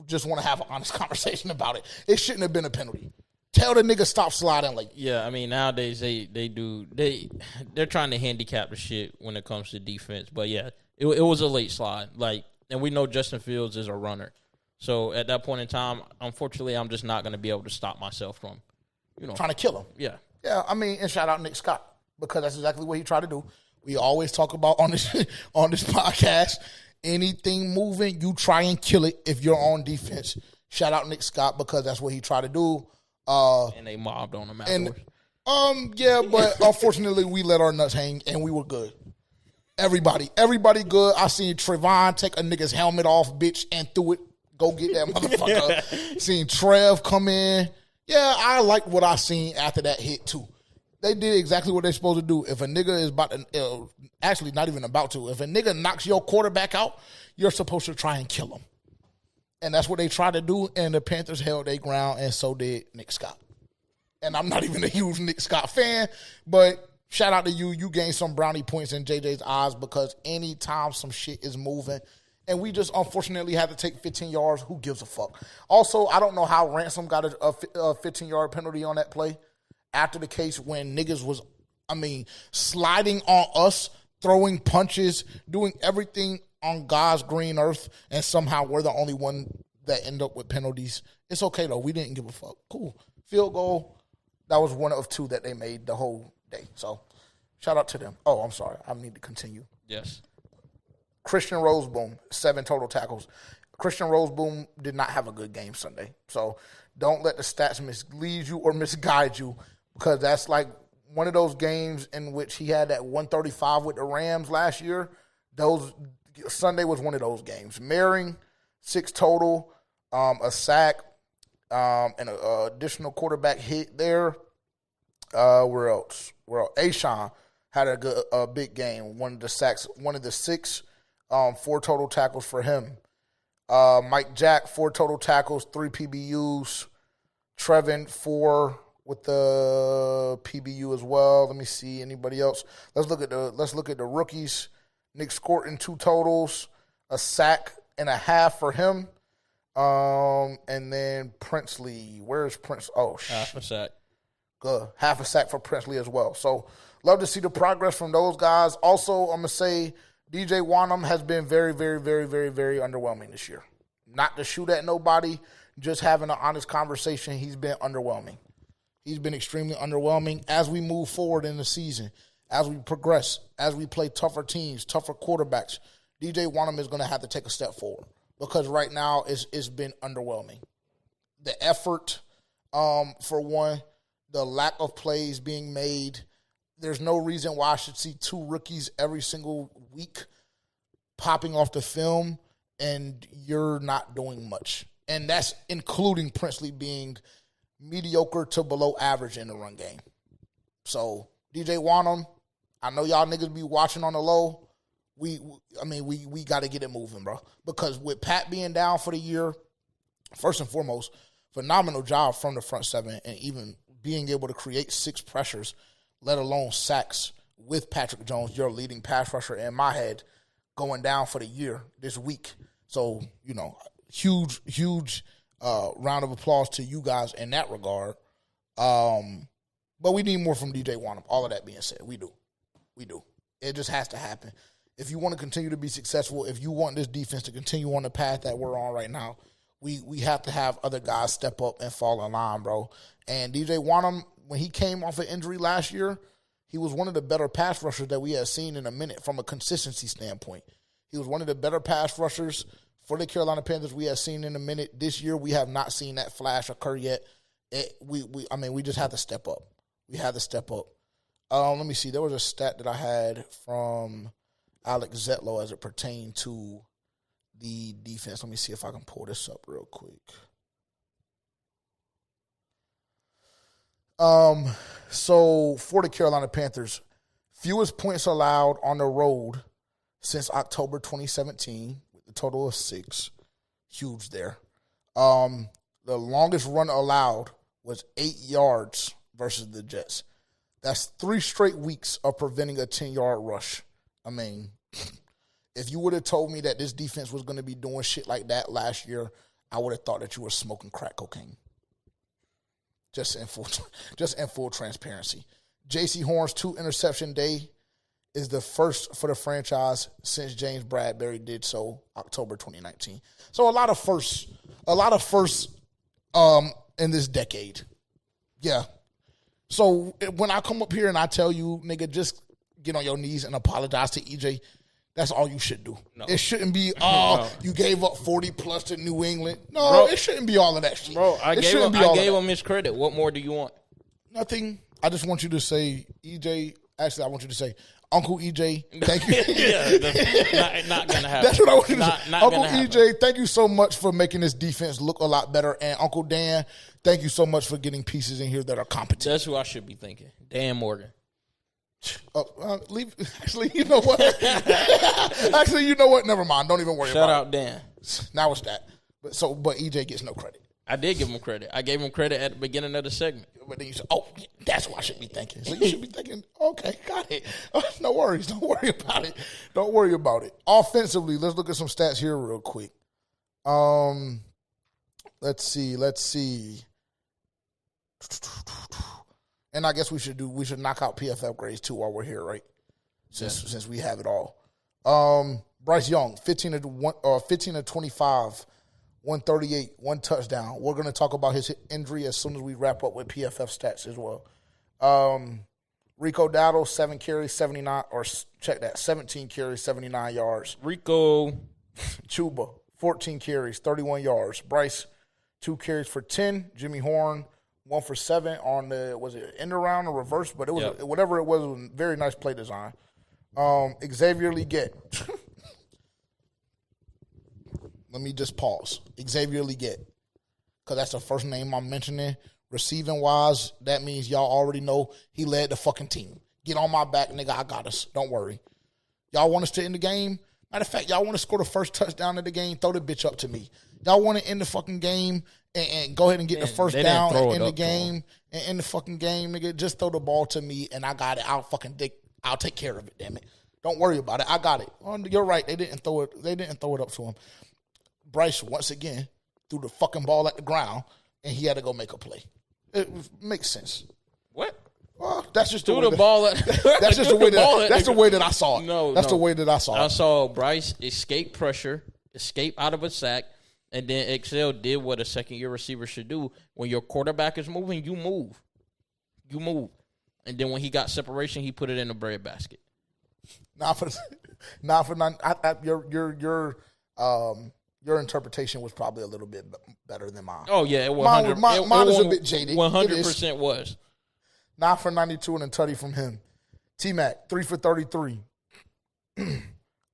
just want to have an honest conversation about it, it shouldn't have been a penalty. Tell the nigga stop sliding late. Yeah, I mean nowadays they're trying to handicap the shit when it comes to defense. But yeah, it was a late slide. And we know Justin Fields is a runner. So at that point in time, unfortunately, I'm just not going to be able to stop myself from, trying to kill him. Yeah. Yeah, I mean, and shout out Nick Scott because that's exactly what he tried to do. We always talk about on this podcast, anything moving, you try and kill it if you're on defense. Shout out Nick Scott because that's what he tried to do. And they mobbed on him afterwards. Yeah, but unfortunately we let our nuts hang and we were good. Everybody good. I seen Trevon take a nigga's helmet off, bitch, and threw it. Go get that motherfucker. Seen Trev come in. Yeah, I liked what I seen after that hit too. They did exactly what they're supposed to do. If a nigga is about to, actually not even about to, if a nigga knocks your quarterback out, you're supposed to try and kill him. And that's what they tried to do, and the Panthers held their ground, and so did Nick Scott. And I'm not even a huge Nick Scott fan, but shout out to you. You gained some brownie points in JJ's eyes because anytime some shit is moving, and we just unfortunately had to take 15 yards, who gives a fuck? Also, I don't know how Ransom got a 15-yard penalty on that play after the case when niggas was, sliding on us, throwing punches, doing everything on God's green earth, and somehow we're the only one that end up with penalties. It's okay, though. We didn't give a fuck. Cool. Field goal, that was one of two that they made the whole day. So, shout out to them. Oh, I'm sorry. I need to continue. Yes. Christian Roseboom, 7 total tackles. Christian Roseboom did not have a good game Sunday. So, don't let the stats mislead you or misguide you because that's like one of those games in which he had that 135 with the Rams last year. Sunday was one of those games. Merring, 6 total, a sack, and an additional quarterback hit there. Where else? Ashawn had a big game. One of the sacks, one of the 6, 4 total tackles for him. Mike Jack, 4 total tackles, 3 PBUs. Trevin, 4 with the PBU as well. Let me see anybody else. Let's look at the rookies. Nick Scorton, 2 totals, a sack and a half for him. And then Princely. Where's Prince? Oh, half a sack. Good. Half a sack for Princely as well. So, love to see the progress from those guys. Also, I'm going to say DJ Wanham has been very, very, very, very, very underwhelming this year. Not to shoot at nobody, just having an honest conversation, he's been underwhelming. He's been extremely underwhelming as we move forward in the season, as we progress, as we play tougher teams, tougher quarterbacks. DJ Wanham is going to have to take a step forward because right now it's been underwhelming. The effort, for one, the lack of plays being made. There's no reason why I should see 2 rookies every single week popping off the film and you're not doing much. And that's including Princely being mediocre to below average in the run game. So, DJ Wanham, I know y'all niggas be watching on the low. We got to get it moving, bro. Because with Pat being down for the year, first and foremost, phenomenal job from the front 7 and even being able to create 6 pressures, let alone sacks with Patrick Jones, your leading pass rusher in my head, going down for the year this week. So, huge round of applause to you guys in that regard. But we need more from DJ Wanham. All of that being said, we do. It just has to happen. If you want to continue to be successful, if you want this defense to continue on the path that we're on right now, we have to have other guys step up and fall in line, bro. And DJ Wanham, when he came off an injury last year, he was one of the better pass rushers that we had seen in a minute from a consistency standpoint. He was one of the better pass rushers for the Carolina Panthers we have seen in a minute. This year, we have not seen that flash occur yet. We just have to step up. We have to step up. Let me see. There was a stat that I had from Alex Zetlow as it pertained to the defense. Let me see if I can pull this up real quick. So for the Carolina Panthers, fewest points allowed on the road since October 2017, with a total of 6. Huge there. The longest run allowed was 8 yards versus the Jets. That's 3 straight weeks of preventing a 10-yard rush. If you would have told me that this defense was going to be doing shit like that last year, I would have thought that you were smoking crack cocaine. Just in full transparency. J.C. Horn's 2 interception day is the first for the franchise since James Bradbury did so October 2019. So a lot of firsts in this decade. Yeah. So when I come up here and I tell you, nigga, just get on your knees and apologize to EJ, That's all you should do. No. It shouldn't be, you gave up 40 plus to New England. No, bro, it shouldn't be all of that shit. Bro, I gave him his credit. What more do you want? Nothing. I just want you to say, EJ. Actually, I want you to say, Uncle EJ, thank you. not gonna happen. That's what I want you to say. Uncle EJ, happen. thank you so much for making this defense look a lot better. And Uncle Dan, thank you so much for getting pieces in here that are competent. That's who I should be thinking. Dan Morgan. Actually, you know what? Never mind. Don't even worry about it. Shout out Dan. Now it's that. But EJ gets no credit. I did give him credit. I gave him credit at the beginning of the segment. But then you said, that's what I should be thinking. So you should be thinking, okay, got it. No worries. Don't worry about it. Don't worry about it. Offensively, let's look at some stats here real quick. Let's see. And I guess we should knock out PFF grades too while we're here, right? Since we have it all. Bryce Young, 15 to 25, 138, 1 touchdown. We're going to talk about his injury as soon as we wrap up with PFF stats as well. Rico Dattle, 7 carries, 79, or check that, 17 carries, 79 yards. Rico. Chuba, 14 carries, 31 yards. Bryce, 2 carries for 10. Jimmy Horn, 1 for 7 on the, was it end around or reverse? But it was, whatever it was a very nice play design. Xavier Legette. Let me just pause. Xavier Legette, because that's the first name I'm mentioning. Receiving wise, that means y'all already know he led the fucking team. Get on my back, nigga. I got us. Don't worry. Y'all want us to end the game? Matter of fact, y'all want to score the first touchdown of the game? Throw the bitch up to me. Y'all want to end the fucking game and go ahead and get the first down and end the game and end the fucking game, nigga? Just throw the ball to me and I got it. I'll take care of it, damn it. Don't worry about it. I got it. You're right. They didn't throw it up to him. Bryce, once again, threw the fucking ball at the ground, and he had to go make a play. It makes sense. What? Well, that's just the ball. That's just the way that. That's the way that I saw it. That's the way that I saw it. I saw Bryce escape pressure, escape out of a sack, and then Excel did what a second-year receiver should do. When your quarterback is moving, you move. You move. And then when he got separation, he put it in the bread basket. Your interpretation was probably a little bit better than mine. Oh, yeah. Mine is a bit jaded. 100% was. 9 for 92 and a tutty from him. T-Mac, 3 for 33.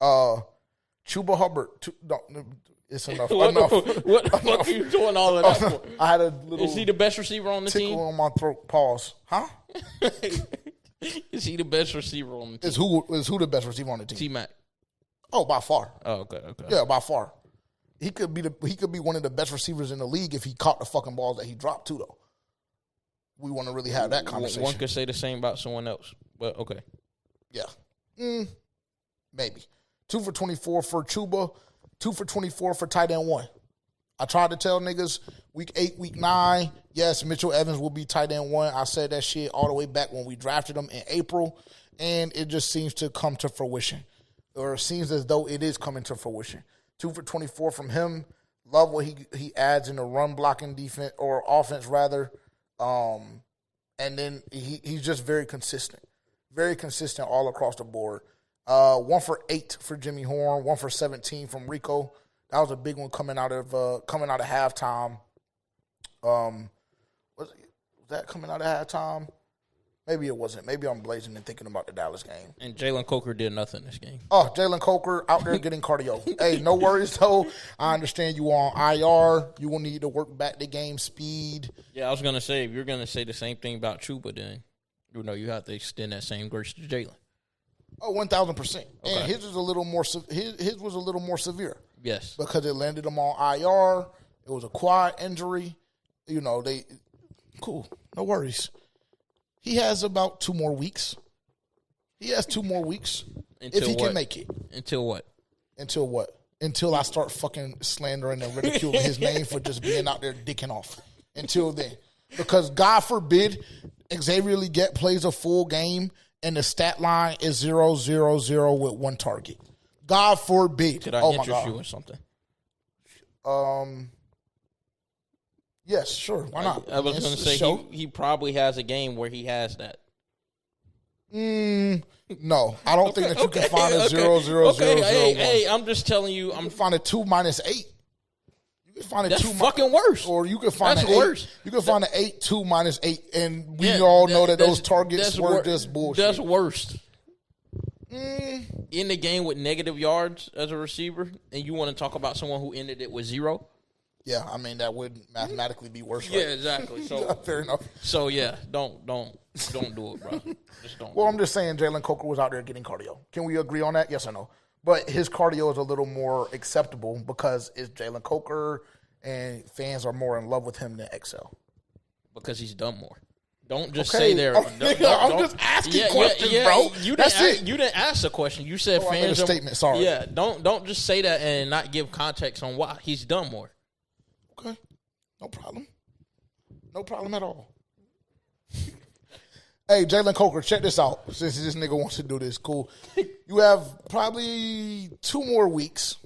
Chuba Hubbard. It's enough. What the fuck are you doing all of that for? I had a little... Is he the best receiver on the team? Tickle on my throat. Pause. Huh? Is he the best receiver on the team? Is who the best receiver on the team? T-Mac. Oh, by far. Oh, okay. Yeah, by far. He could be one of the best receivers in the league if he caught the fucking balls that he dropped too, though. We want to really have that conversation. One could say the same about someone else, but okay. Yeah. Maybe. 2 for 24 for Chuba, 2 for 24 for tight end 1. I tried to tell niggas week 8, week 9, yes, Mitchell Evans will be tight end 1. I said that shit all the way back when we drafted him in April, and it just seems to come to fruition. Or it seems as though it is coming to fruition. 2 for 24 from him. Love what he adds in the run blocking defense or offense rather. And then he's just very consistent. Very consistent all across the board. 1 for 8 for Jimmy Horn, 1 for 17 from Rico. That was a big one coming out of halftime. Was that coming out of halftime? Maybe it wasn't. Maybe I'm blazing and thinking about the Dallas game. And Jalen Coker did nothing this game. Oh, Jalen Coker out there getting cardio. Hey, no worries, though. I understand you on IR. You will need to work back the game speed. Yeah, I was going to say, if you're going to say the same thing about Chuba, then you have to extend that same grace to Jalen. Oh, 1,000%. Okay. And his was a little more severe. Yes. Because it landed him on IR. It was a quad injury. Cool. No worries. He has about 2 more weeks. He has 2 more weeks if he can make it. Until what? Until what? Until I start fucking slandering and ridiculing his name for just being out there dicking off. Until then. Because God forbid Xavier Legette plays a full game and the stat line is 0-0-0 with 1 target. God forbid. Could I interest you in something? Yes, sure. Why not? I was going to say he probably has a game where he has that. No, I don't think that you can find a 0-0-0-0. Hey, I'm just telling you. I'm find a 2 minus 8. You can find a that's 2 fucking worse. Or you can find that's an 8. Worse. You can find an 8 2 minus 8, and we all know that those targets were just bullshit. That's worse. In the game with negative yards as a receiver, and you want to talk about someone who ended it with 0? Yeah, I mean that would mathematically be worse. Yeah, right? exactly. So fair enough. So yeah, don't do it, bro. Just don't. Well, I'm just saying Jalen Coker was out there getting cardio. Can we agree on that? Yes or no? But his cardio is a little more acceptable because it's Jalen Coker, and fans are more in love with him than XL. Because he's done more. Don't just say there. I'm just asking questions, bro. You didn't ask a question. You said fans. I made a statement. Sorry. Yeah. Don't just say that and not give context on why he's done more. Okay. No problem. No problem at all. Hey, Jalen Coker, check this out. Since this nigga wants to do this, cool. You have probably 2 more weeks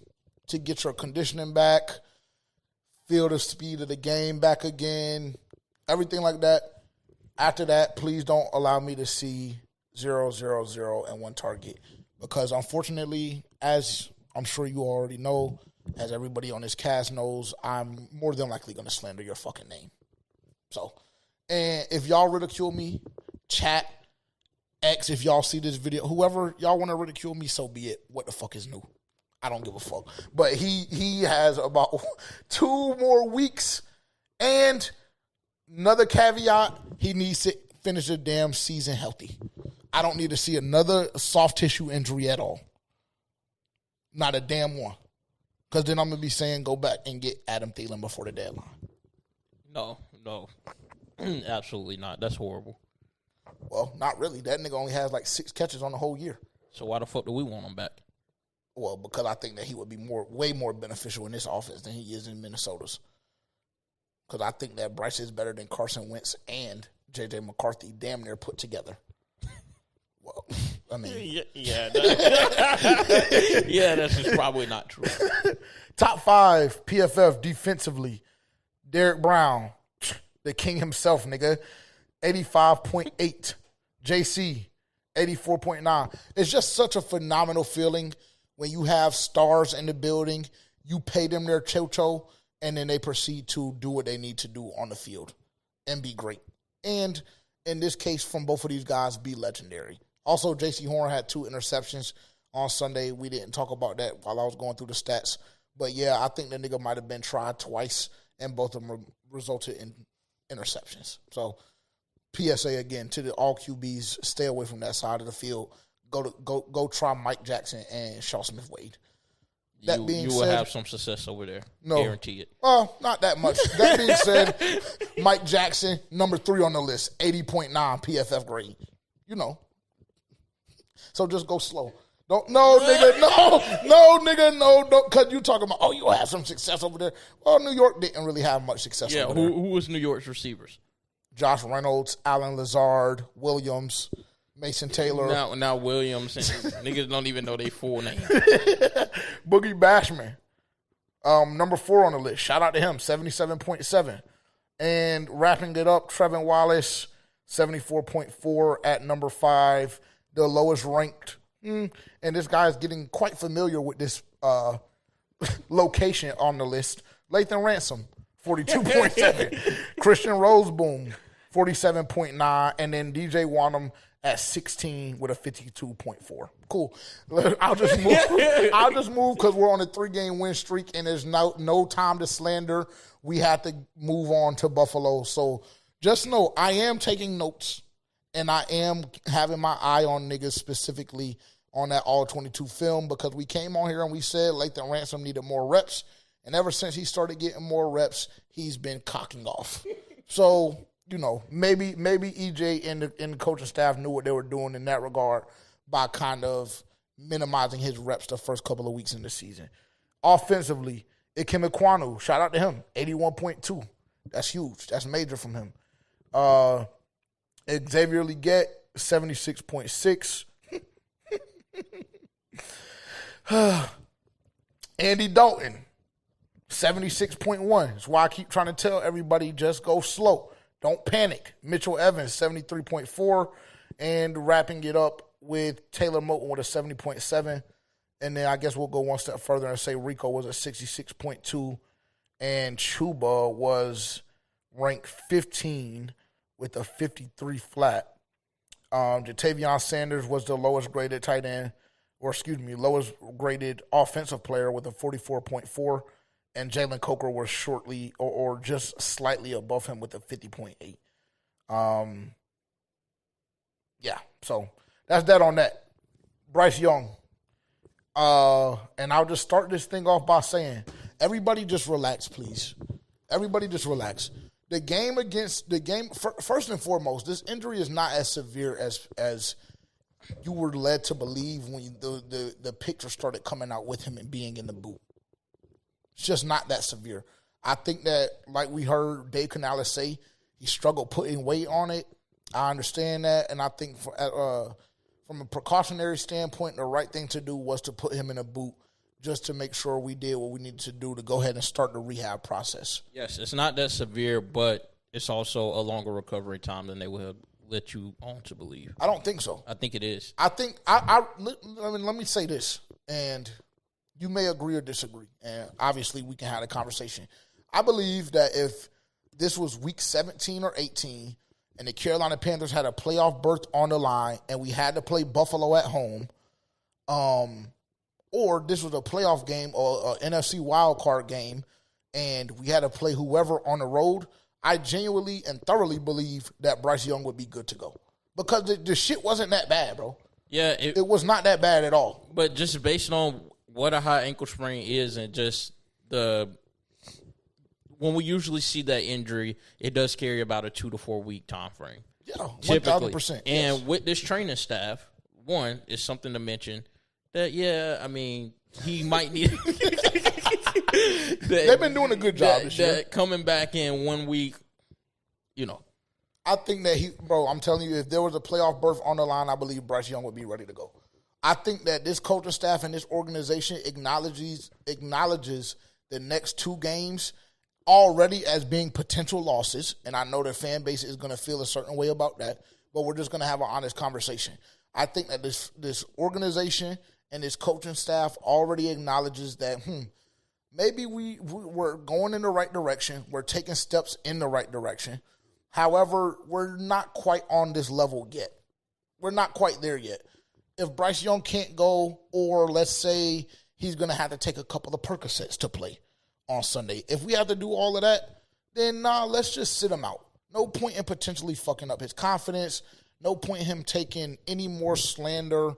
to get your conditioning back, feel the speed of the game back again, everything like that. After that, please don't allow me to see 0-0-0 and 1 target. Because unfortunately, as I'm sure you already know, as everybody on this cast knows, I'm more than likely going to slander your fucking name. So, and if y'all ridicule me, chat, X, if y'all see this video, whoever y'all want to ridicule me, so be it. What the fuck is new? I don't give a fuck. But he has about 2 more weeks. And another caveat, he needs to finish the damn season healthy. I don't need to see another soft tissue injury at all. Not a damn one. Because then I'm going to be saying go back and get Adam Thielen before the deadline. No. Absolutely not. That's horrible. Well, not really. That nigga only has like 6 catches on the whole year. So why the fuck do we want him back? Well, because I think that he would be way more beneficial in this offense than he is in Minnesota's. Because I think that Bryce is better than Carson Wentz and J.J. McCarthy damn near put together. Well, I mean. Yeah, that's just probably not true. Top 5 PFF defensively. Derek Brown, the king himself, nigga, 85.8. JC, 84.9. It's just such a phenomenal feeling when you have stars in the building, you pay them their chocho, and then they proceed to do what they need to do on the field and be great. And in this case, from both of these guys, be legendary. Also, J.C. Horn had 2 interceptions on Sunday. We didn't talk about that while I was going through the stats. But, yeah, I think the nigga might have been tried twice, and both of them resulted in interceptions. So, PSA again to all QBs, stay away from that side of the field. Go try Mike Jackson and Shaw Smith-Wade. You will have some success over there. No. Guarantee it. Well, not that much. That being said, Mike Jackson, number 3 on the list, 80.9 PFF grade. You know. So just go slow. Don't, no, nigga, no, because you talking about, you'll have some success over there. Well, New York didn't really have much success over there. Who was New York's receivers? Josh Reynolds, Alan Lazard, Williams, Mason Taylor. Now Williams, and niggas don't even know their full name. Boogie Bashman, number 4 on the list. Shout out to him, 77.7. And wrapping it up, Trevin Wallace, 74.4 at number 5, the lowest ranked. And this guy is getting quite familiar with this location on the list. Lathan Ransom, 42.7. Christian Roseboom, 47.9. And then DJ Wanham at 16 with a 52.4. Cool. I'll just move because we're on a 3-game win streak and there's no time to slander. We have to move on to Buffalo. So just know I am taking notes and I am having my eye on niggas specifically on that All-22 film because we came on here and we said Lathan Ransom needed more reps. And ever since he started getting more reps, he's been cocking off. So, you know, maybe EJ and the coaching staff knew what they were doing in that regard by kind of minimizing his reps the first couple of weeks in the season. Offensively, Ikem Ekwonu, shout out to him, 81.2. That's huge. That's major from him. Xavier Legette, 76.6. Andy Dalton, 76.1. That's why I keep trying to tell everybody just go slow. Don't panic. Mitchell Evans, 73.4. And wrapping it up with Taylor Moton with a 70.7. And then I guess we'll go one step further and say Rico was a 66.2. And Chuba was ranked 15 with a 53 flat. Jatavion Sanders was the lowest graded tight end, lowest graded offensive player with a 44.4. And Jalen Coker was shortly or just slightly above him with a 50.8. Yeah, so that's that on that. Bryce Young. And I'll just start this thing off by saying, everybody just relax, please. Everybody just relax. First and foremost, this injury is not as severe as you were led to believe when the picture started coming out with him and being in the boot. It's just not that severe. I think that, like we heard Dave Canales say, he struggled putting weight on it. I understand that, and I think from a precautionary standpoint, the right thing to do was to put him in a boot just to make sure we did what we needed to do to go ahead and start the rehab process. Yes, it's not that severe, but it's also a longer recovery time than they would have let you on to believe. I don't think so. I think it is. I think let me say this, and you may agree or disagree, and obviously we can have a conversation. I believe that if this was week 17 or 18 and the Carolina Panthers had a playoff berth on the line and we had to play Buffalo at home, or this was a playoff game or an NFC wildcard game and we had to play whoever on the road, I genuinely and thoroughly believe that Bryce Young would be good to go. Because the shit wasn't that bad, bro. Yeah. It was not that bad at all. But just based on what a high ankle sprain is and just when we usually see that injury, it does carry about a 2 to 4 week time frame. Yeah, 1,000%. And yes. with this training staff, one is something to mention that, he might need. They've been doing a good job this year. Coming back in 1 week, I think that I'm telling you, if there was a playoff berth on the line, I believe Bryce Young would be ready to go. I think that this coaching staff and this organization acknowledges the next 2 games already as being potential losses, and I know their fan base is going to feel a certain way about that, but we're just going to have an honest conversation. I think that this organization and this coaching staff already acknowledges that, maybe we're going in the right direction. We're taking steps in the right direction. However, we're not quite on this level yet. We're not quite there yet. If Bryce Young can't go, or let's say he's going to have to take a couple of Percocets to play on Sunday. If we have to do all of that, then let's just sit him out. No point in potentially fucking up his confidence. No point in him taking any more slander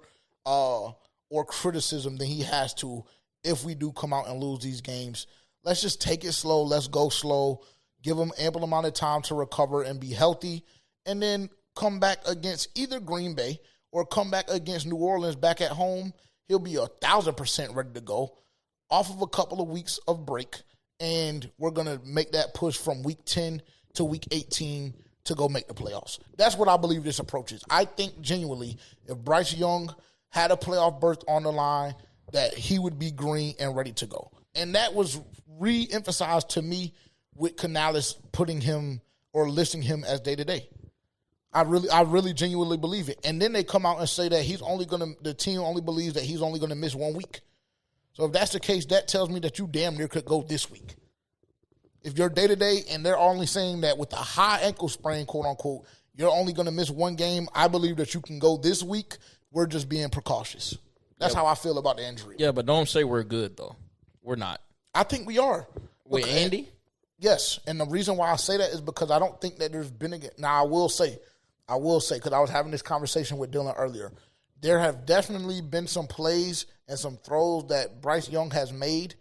or criticism than he has to if we do come out and lose these games. Let's just take it slow. Let's go slow. Give him ample amount of time to recover and be healthy, and then come back against either Green Bay or come back against New Orleans back at home. He'll be 1,000% ready to go off of a couple of weeks of break, and we're going to make that push from week 10 to week 18 to go make the playoffs. That's what I believe this approach is. I think genuinely if Bryce Young had a playoff berth on the line, that he would be green and ready to go. And that was re-emphasized to me with Canales putting him or listing him as day-to-day. I really genuinely believe it. And then they come out and say that the team only believes that he's only going to miss 1 week. So if that's the case, that tells me that you damn near could go this week. If you're day-to-day and they're only saying that with a high ankle sprain, quote-unquote, you're only going to miss 1 game, I believe that you can go this week. We're just being precautious. That's how I feel about the injury. Yeah, but don't say we're good, though. We're not. I think we are. With Andy? Yes, and the reason why I say that is because I don't think that there's been Now, I will say, because I was having this conversation with Dylan earlier, there have definitely been some plays and some throws that Bryce Young has made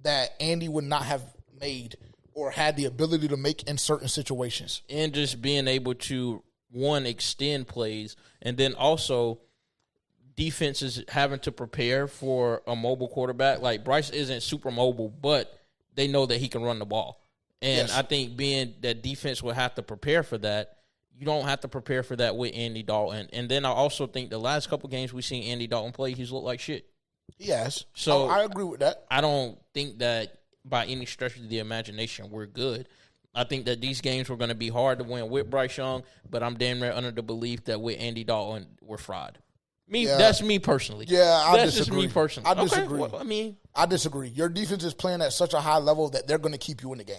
that Andy would not have made or had the ability to make in certain situations. And just being able to, one, extend plays, and then also defenses having to prepare for a mobile quarterback. Like, Bryce isn't super mobile, but they know that he can run the ball. And yes. I think being that defense will have to prepare for that, you don't have to prepare for that with Andy Dalton. And then I also think the last couple games we've seen Andy Dalton play, he's looked like shit. Yes. So I agree with that. I don't think that by any stretch of the imagination we're good. I think that these games were going to be hard to win with Bryce Young, but I'm damn near under the belief that with Andy Dalton, we're fried. That's me personally. Yeah, I That's disagree. just me personally. I disagree. Okay, well, I disagree. Your defense is playing at such a high level that they're going to keep you in the game.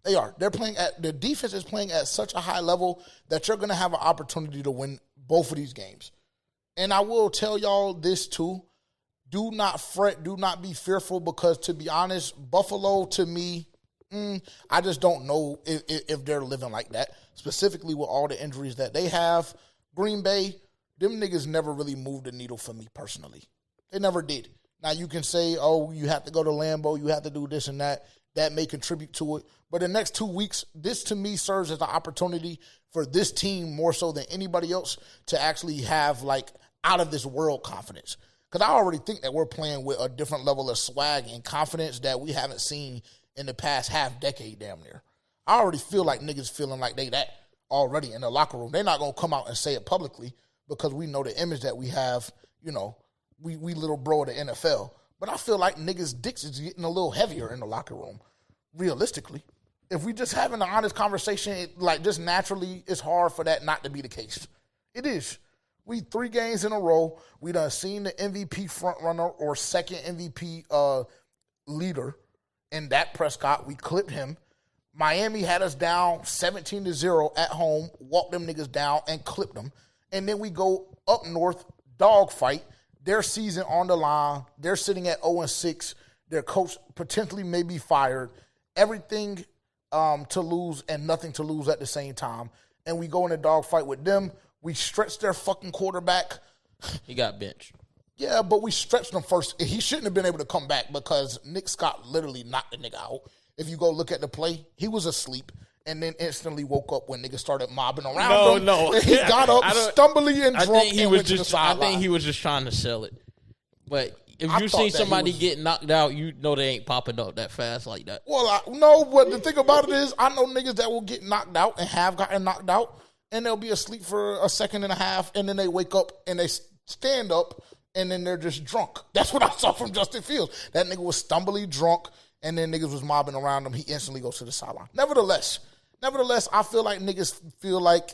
They are. The defense is playing at such a high level that you're going to have an opportunity to win both of these games. And I will tell y'all this too. Do not fret. Do not be fearful because, to be honest, Buffalo, to me, I just don't know if they're living like that, specifically with all the injuries that they have. Green Bay, them niggas never really moved the needle for me personally. They never did. Now, you can say, oh, you have to go to Lambeau, you have to do this and that. That may contribute to it. But the next 2 weeks, this to me serves as an opportunity for this team more so than anybody else to actually have, like, out-of-this-world confidence. Because I already think that we're playing with a different level of swag and confidence that we haven't seen in the past half decade damn near. I already feel like niggas feeling like they that already in the locker room. They're not going to come out and say it publicly because we know the image that we have, you know, we little bro of the NFL. But I feel like niggas' dicks is getting a little heavier in the locker room, realistically. If we just having an honest conversation, like just naturally, it's hard for that not to be the case. It is. We 3 games in a row. We done seen the MVP frontrunner or second MVP leader in Dak Prescott. We clipped him. Miami had us down 17-0 at home, walked them niggas down and clipped them. And then we go up north, dogfight. Their season on the line. They're sitting at 0-6. Their coach potentially may be fired. Everything to lose and nothing to lose at the same time. And we go in a dogfight with them. We stretched their fucking quarterback. He got benched. Yeah, but we stretched him first. He shouldn't have been able to come back because Nick Scott literally knocked the nigga out. If you go look at the play, he was asleep and then instantly woke up when niggas started mobbing around him. No. And he got up, stumbly and drunk, I think he was just trying to sell it. But if you see somebody get knocked out, you know they ain't popping up that fast like that. Well, no, but the thing about it is I know niggas that will get knocked out and have gotten knocked out, and they'll be asleep for a second and a half, and then they wake up and they stand up, and then they're just drunk. That's what I saw from Justin Fields. That nigga was stumbly drunk, and then niggas was mobbing around him. He instantly goes to the sideline. Nevertheless, I feel like niggas feel like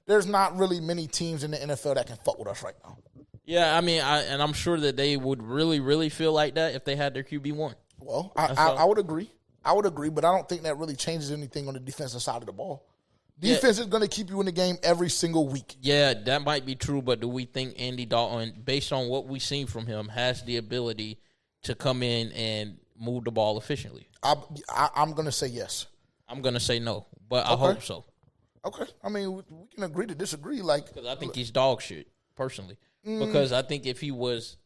there's not really many teams in the NFL that can fuck with us right now. Yeah, I mean, I'm sure that they would really, really feel like that if they had their QB1. Well, I would agree. But I don't think that really changes anything on the defensive side of the ball. Defense is going to keep you in the game every single week. Yeah, that might be true, but do we think Andy Dalton, based on what we've seen from him, has the ability to come in and move the ball efficiently? I'm going to say yes. I'm going to say no, but I hope so. Okay. I mean, we can agree to disagree. Because I think he's dog shit, personally. Because I think if he was,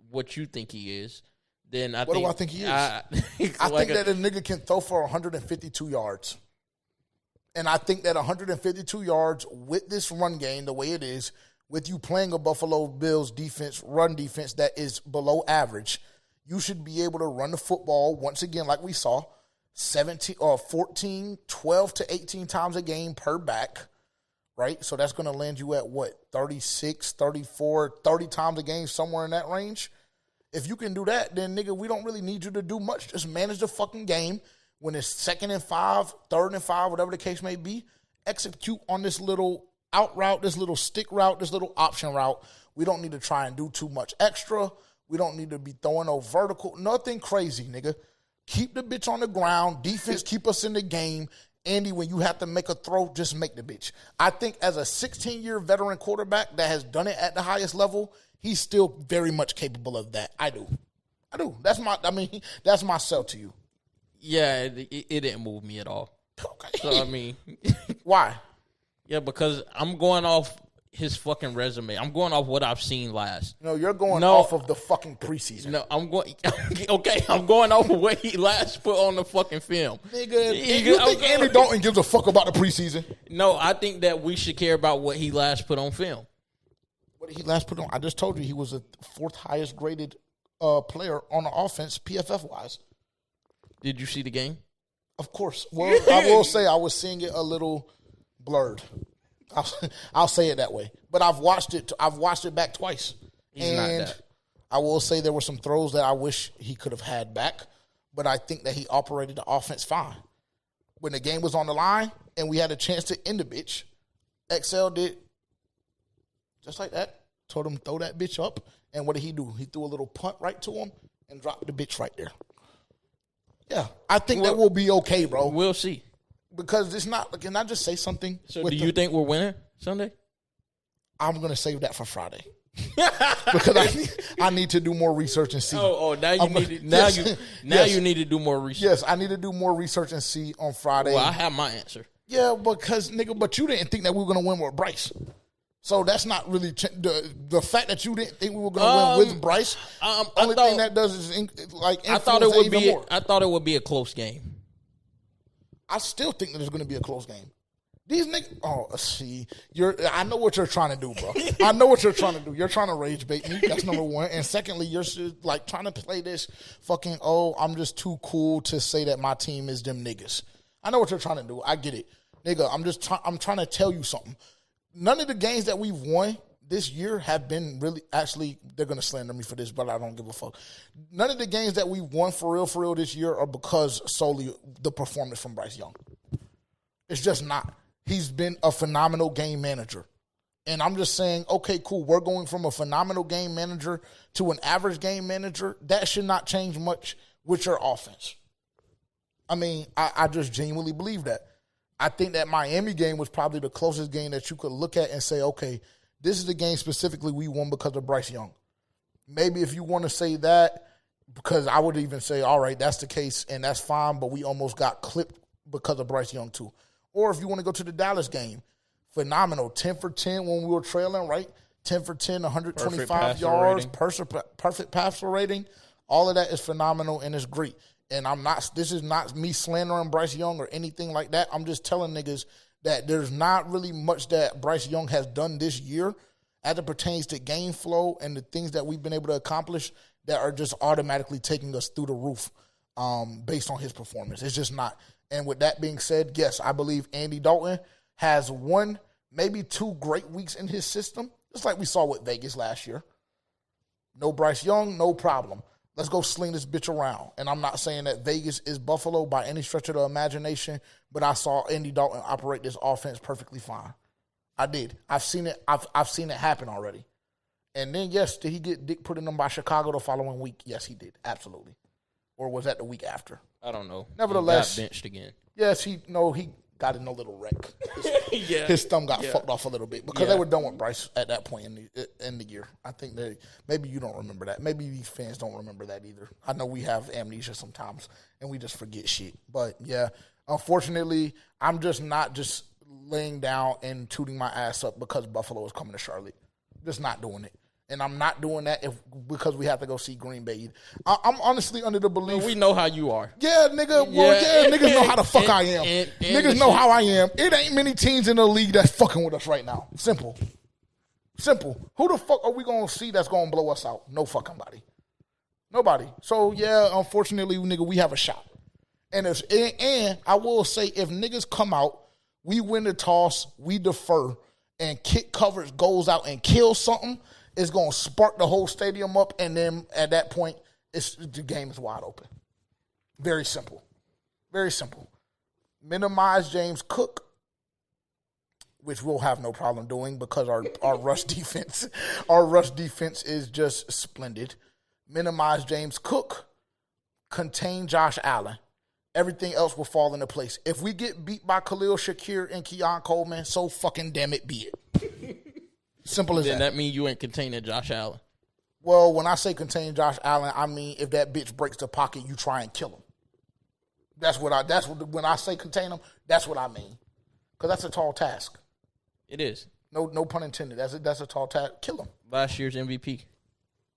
what you think he is, then What do I think he is? I think that a nigga can throw for 152 yards. And I think that 152 yards with this run game, the way it is, with you playing a Buffalo Bills defense, run defense that is below average, you should be able to run the football, once again, like we saw, 14, 12 to 18 times a game per back, right? So that's going to land you at, 36, 34, 30 times a game, somewhere in that range? If you can do that, then, nigga, we don't really need you to do much. Just manage the fucking game. When it's 2nd and 5, 3rd and 5, whatever the case may be, execute on this little out route, this little stick route, this little option route. We don't need to try and do too much extra. We don't need to be throwing no vertical, nothing crazy, nigga. Keep the bitch on the ground. Defense, keep us in the game. Andy, when you have to make a throw, just make the bitch. I think as a 16-year veteran quarterback that has done it at the highest level, he's still very much capable of that. I do. That's my sell to you. Yeah, it didn't move me at all. Okay. So, I mean. Why? Yeah, because I'm going off his fucking resume. I'm going off what I've seen last. No, you're going off of the fucking preseason. No, I'm going. Okay, I'm going off of what he last put on the fucking film. Nigga, you think Andy Dalton gives a fuck about the preseason? No, I think that we should care about what he last put on film. What did he last put on? I just told you he was the 4th highest graded player on the offense, PFF-wise. Did you see the game? Of course. Well, I will say I was seeing it a little blurred. I'll say it that way. But I've watched it back twice. He's not that. I will say there were some throws that I wish he could have had back, but I think that he operated the offense fine. when the game was on the line and we had a chance to end the bitch, XL did just like that. Told him throw that bitch up. And what did he do? He threw a little punt right to him and dropped the bitch right there. Yeah, I think that will be okay, bro. We'll see. Because it's not, can I just say something? So do you think we're winning Sunday? I'm going to save that for Friday. Because I need to do more research and see. Now you need to do more research. Yes, I need to do more research and see on Friday. Well, I have my answer. Yeah, because nigga, but you didn't think that we were going to win with Bryce. So that's not really the fact that you didn't think we were going to win with Bryce. Only thing that does is I thought it would be. I thought it would be a close game. I still think that it's going to be a close game. These niggas. See, I know what you're trying to do, bro. I know what you're trying to do. You're trying to rage bait me. That's number one. And secondly, you're like trying to play this fucking. I'm just too cool to say that my team is them niggas. I know what you're trying to do. I get it, nigga. I'm trying to tell you something. None of the games that we've won this year have been really, actually, they're going to slander me for this, but I don't give a fuck. None of the games that we've won for real this year are because solely the performance from Bryce Young. It's just not. He's been a phenomenal game manager. And I'm just saying, okay, cool. We're going from a phenomenal game manager to an average game manager. That should not change much with your offense. I mean, I just genuinely believe that. I think that Miami game was probably the closest game that you could look at and say, okay, this is the game specifically we won because of Bryce Young. Maybe if you want to say that, because I would even say, all right, that's the case and that's fine, but we almost got clipped because of Bryce Young too. Or if you want to go to the Dallas game, phenomenal. 10 for 10 when we were trailing, right? 10 for 10, 125 yards, perfect passer rating. All of that is phenomenal and it's great. And this is not me slandering Bryce Young or anything like that. I'm just telling niggas that there's not really much that Bryce Young has done this year as it pertains to game flow and the things that we've been able to accomplish that are just automatically taking us through the roof based on his performance. It's just not. And with that being said, yes, I believe Andy Dalton has one, maybe two great weeks in his system, just like we saw with Vegas last year. No Bryce Young, no problem. Let's go sling this bitch around. And I'm not saying that Vegas is Buffalo by any stretch of the imagination, but I saw Andy Dalton operate this offense perfectly fine. I did. I've seen it. I've seen it happen already. And then, yes, did he get dick put in them by Chicago the following week? Yes, he did. Absolutely. Or was that the week after? I don't know. Nevertheless, he got benched again. Yes, he got in a little wreck. His thumb got fucked off a little bit because they were done with Bryce at that point in the year. I think maybe you don't remember that. Maybe these fans don't remember that either. I know we have amnesia sometimes and we just forget shit. But yeah, unfortunately, I'm just not just laying down and tooting my ass up because Buffalo is coming to Charlotte. Just not doing it. And I'm not doing that because we have to go see Green Bay. I'm honestly under the belief. We know how you are. Yeah, nigga. Well, yeah, niggas know how the fuck I am. Niggas know how I am. It ain't many teams in the league that's fucking with us right now. Simple. Who the fuck are we going to see that's going to blow us out? No fucking body. Nobody. So, yeah, unfortunately, nigga, we have a shot. And I will say, if niggas come out, we win the toss, we defer, and kick coverage goes out and kills something, it's going to spark the whole stadium up, and then at that point, the game is wide open. Very simple. Very simple. Minimize James Cook, which we'll have no problem doing because our rush defense is just splendid. Minimize James Cook. Contain Josh Allen. Everything else will fall into place. If we get beat by Khalil Shakir and Keon Coleman, so fucking damn it be it. Simple as that. Then that means you ain't containing Josh Allen. Well, when I say contain Josh Allen, I mean if that bitch breaks the pocket, you try and kill him. When I say contain him, that's what I mean. Because that's a tall task. It is. No pun intended. That's a tall task. Kill him. Last year's MVP.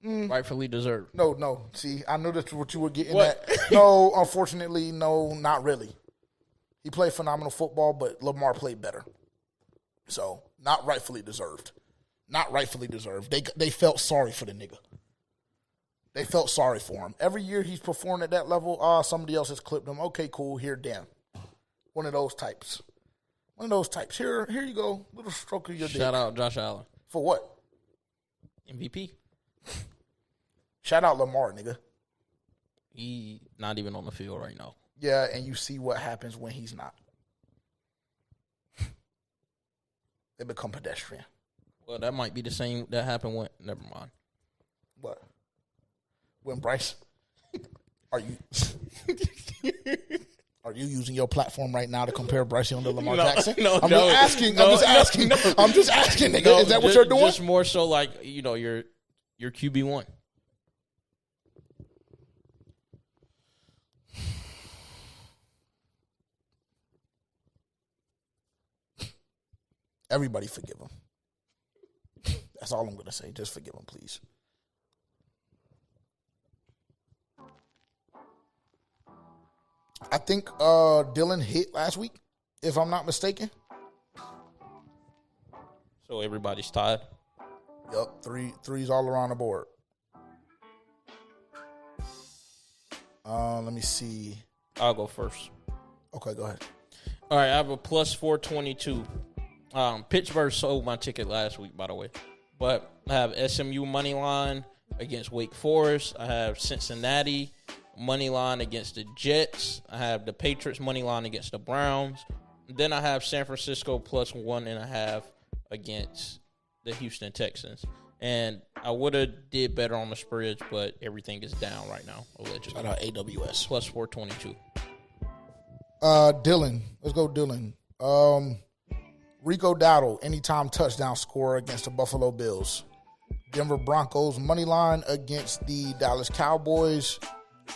Rightfully deserved. No. See, I knew that's what you were getting at. No, unfortunately, no, not really. He played phenomenal football, but Lamar played better. So, not rightfully deserved. Not rightfully deserved. They felt sorry for the nigga. They felt sorry for him. Every year he's performed at that level, somebody else has clipped him. Okay, cool, here, damn. One of those types. Here you go. Little stroke of your dick. Shout out Josh Allen. For what? MVP. Shout out Lamar, nigga. He not even on the field right now. Yeah, and you see what happens when he's not. They become pedestrian. Well, that might be the same that happened when. Never mind. What? When Bryce? Are you using your platform right now to compare Bryce Young to Lamar Jackson? I'm just asking, nigga. Is that what you're doing? Just more so like, your QB1. Everybody forgive him. That's all I'm going to say. Just forgive him, please. I think Dylan hit last week, if I'm not mistaken. So everybody's tied? Yup, threes all around the board. Let me see. I'll go first. Okay, go ahead. All right, I have a plus 422. Pittsburgh sold my ticket last week, by the way. But I have SMU money line against Wake Forest. I have Cincinnati money line against the Jets. I have the Patriots money line against the Browns. Then I have San Francisco plus 1.5 against the Houston Texans. And I would have did better on the spreads, but everything is down right now, allegedly. Shout out AWS. Plus 422. Dylan. Let's go Dylan. Rico Dattle, anytime touchdown scorer against the Buffalo Bills. Denver Broncos money line against the Dallas Cowboys.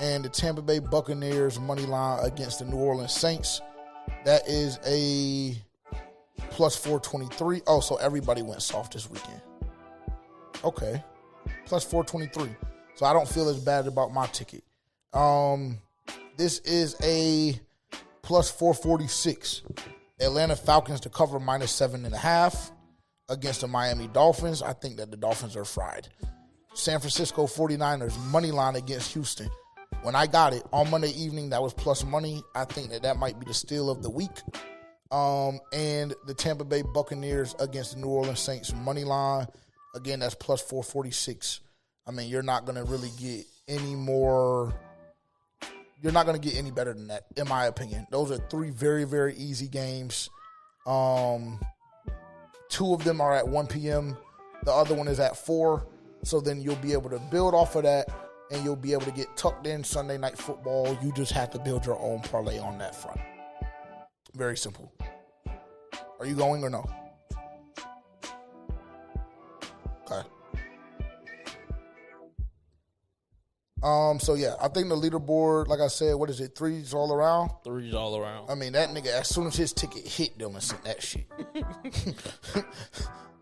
And the Tampa Bay Buccaneers money line against the New Orleans Saints. That is a plus 423. Oh, so everybody went soft this weekend. Okay. Plus 423. So I don't feel as bad about my ticket. This is a plus 446. Atlanta Falcons to cover minus 7.5 against the Miami Dolphins. I think that the Dolphins are fried. San Francisco 49ers money line against Houston. When I got it on Monday evening, that was plus money. I think that might be the steal of the week. And the Tampa Bay Buccaneers against the New Orleans Saints money line. Again, that's plus 446. I mean, you're not going to really get any more. You're not going to get any better than that, in my opinion. Those are three very, very easy games. 2 of them are at 1 p.m. The other one is at 4. So then you'll be able to build off of that, and you'll be able to get tucked in Sunday Night Football. You just have to build your own parlay on that front. Very simple. Are you going or no? Okay. So yeah, I think the leaderboard, like I said, what is it? Threes all around? Threes all around. I mean, that nigga, as soon as his ticket hit, Dylan sent that shit.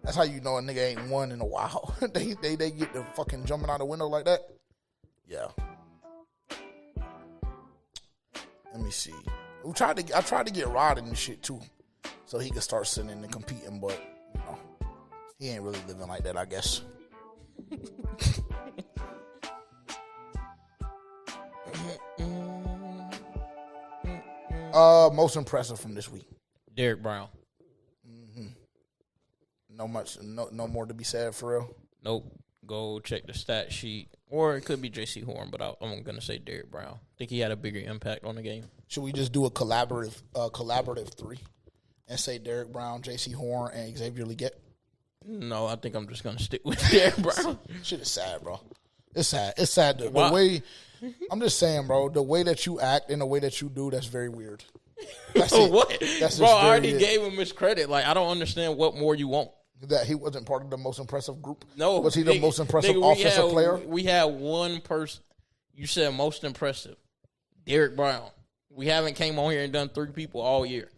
That's how you know a nigga ain't won in a while. they get the fucking jumping out the window like that. Yeah. Let me see. I tried to get Rod in this shit too, so he could start sitting and competing, but he ain't really living like that, I guess. Most impressive from this week. Derek Brown. No more to be said for real. Nope. Go check the stat sheet, or it could be J.C. Horn, but I'm gonna say Derek Brown. I think he had a bigger impact on the game. Should we just do a collaborative 3 and say Derek Brown, J.C. Horn, and Xavier Legette? No, I think I'm just gonna stick with Derek Brown. Shit is sad, bro. It's sad. It's sad. The way I'm just saying, bro. The way that you act and the way that you do, that's very weird. That's it. What? That's bro, I already gave him his credit. Like, I don't understand what more you want. That he wasn't part of the most impressive group? No. Was he the most impressive offensive player? We had one person. You said most impressive. Derek Brown. We haven't came on here and done 3 people all year.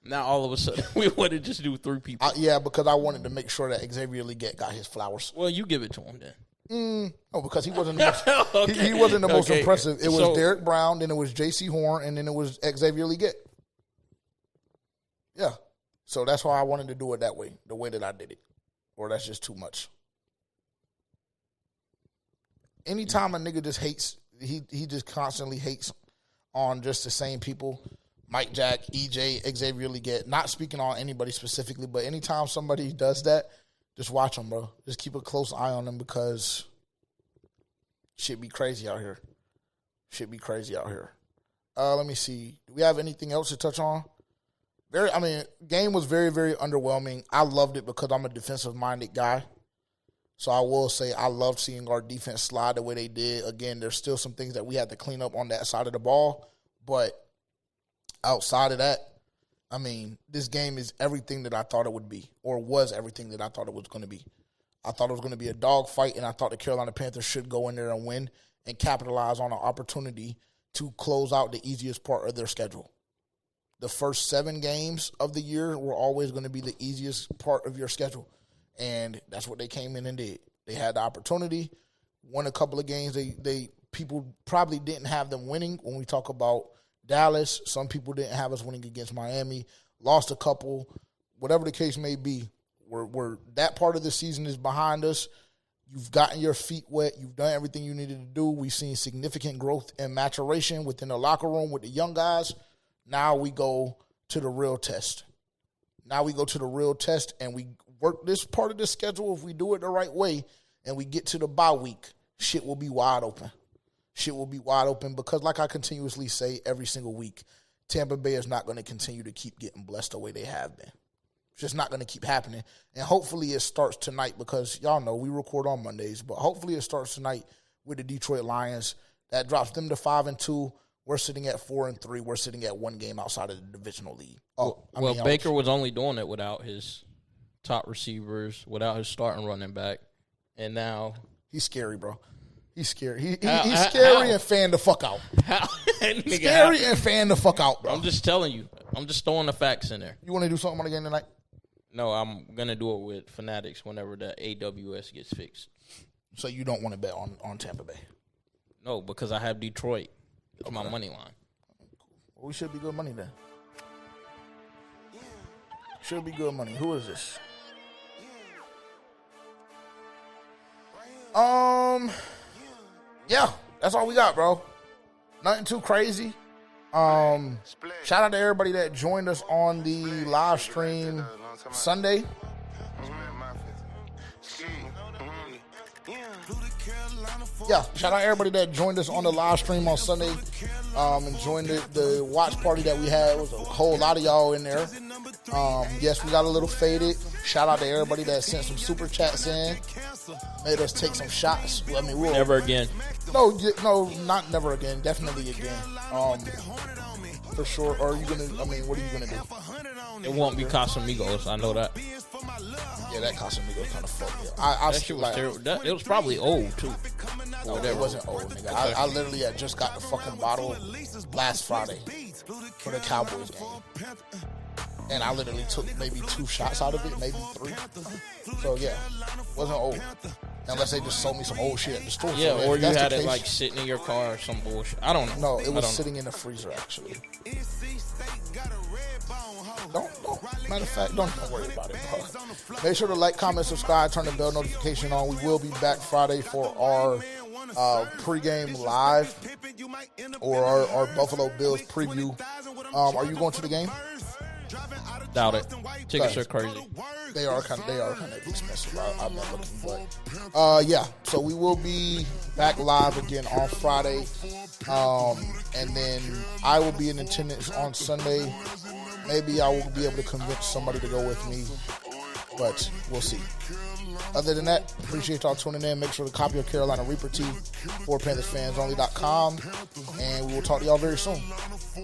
Now, all of a sudden, we want to just do 3 people. Yeah, because I wanted to make sure that Xavier Legette got his flowers. Well, you give it to him then. No, because he wasn't the most, okay. he wasn't the most impressive. It was Derek Brown, then it was J.C. Horn, and then it was Xavier Legette. Yeah. So that's why I wanted to do it that way, the way that I did it. Or that's just too much. Anytime a nigga just hates, he just constantly hates on just the same people. Mike Jack, EJ, Xavier Legette. Not speaking on anybody specifically, but anytime somebody does that, just watch them, bro. Just keep a close eye on them because shit be crazy out here. Let me see. Do we have anything else to touch on? Game was very, very underwhelming. I loved it because I'm a defensive-minded guy. So I will say I loved seeing our defense slide the way they did. Again, there's still some things that we had to clean up on that side of the ball. But outside of that, this game is everything that I thought it would be, or was everything that I thought it was going to be. I thought it was going to be a dogfight, and I thought the Carolina Panthers should go in there and win and capitalize on an opportunity to close out the easiest part of their schedule. The first 7 games of the year were always going to be the easiest part of your schedule. And that's what they came in and did. They had the opportunity, won a couple of games. People probably didn't have them winning. When we talk about Dallas, some people didn't have us winning against Miami. Lost a couple. Whatever the case may be, we're that part of the season is behind us. You've gotten your feet wet. You've done everything you needed to do. We've seen significant growth and maturation within the locker room with the young guys. Now we go to the real test. And we work this part of the schedule. If we do it the right way and we get to the bye week, shit will be wide open. Because like I continuously say every single week, Tampa Bay is not going to continue to keep getting blessed the way they have been. It's just not going to keep happening. And hopefully it starts tonight because y'all know we record on Mondays, but hopefully it starts tonight with the Detroit Lions. That drops them to 5-2. We're sitting at 4-3. We're sitting at 1 game outside of the divisional lead. Baker was only doing it without his top receivers, without his starting running back, and now he's scary, bro. He's scary. He's scary and fan the fuck out. Scary and fan the fuck out, bro. I'm just telling you. I'm just throwing the facts in there. You want to do something on the game tonight? No, I'm gonna do it with Fanatics whenever the AWS gets fixed. So you don't want to bet on Tampa Bay? No, because I have Detroit. It's my money line. Well, we should be good money then. Should be good money. Who is this? Yeah, that's all we got, bro. Nothing too crazy. Shout out to everybody that joined us on the live stream Sunday. Yeah, shout out everybody that joined us on the live stream on Sunday and joined the watch party that we had. It was a whole lot of y'all in there. Yes, we got a little faded. Shout out to everybody that sent some super chats in, made us take some shots. We'll never again. No, not never again. Definitely again. For sure. Or are you gonna? What are you gonna do? It won't be Casamigos. I know that. Yeah, that Casamigos kind of fucked me up. That shit was terrible. It was probably old too. No, it wasn't old, nigga. I literally had just got the fucking bottle last Friday for the Cowboys game. And I literally took maybe 2 shots out of it, maybe 3. So, yeah, wasn't old. Unless they just sold me some old shit at the store. Yeah, so or you had it, like, sitting in your car or some bullshit. I don't know. No, it was sitting in the freezer, actually. Matter of fact, don't worry about it, bro. Make sure to like, comment, subscribe, turn the bell notification on. We will be back Friday for our pregame live or our Buffalo Bills preview. Are you going to the game? Doubt it. Tickets are crazy. They are kind of expensive. I've been looking, but yeah. So we will be back live again on Friday, and then I will be in attendance on Sunday. Maybe I will be able to convince somebody to go with me, but we'll see. Other than that, appreciate y'all tuning in. Make sure to copy your Carolina Reaper tee for PanthersFansOnly.com, and we will talk to y'all very soon.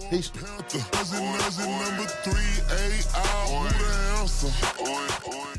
Peace. Number 3, 8 out, who the answer?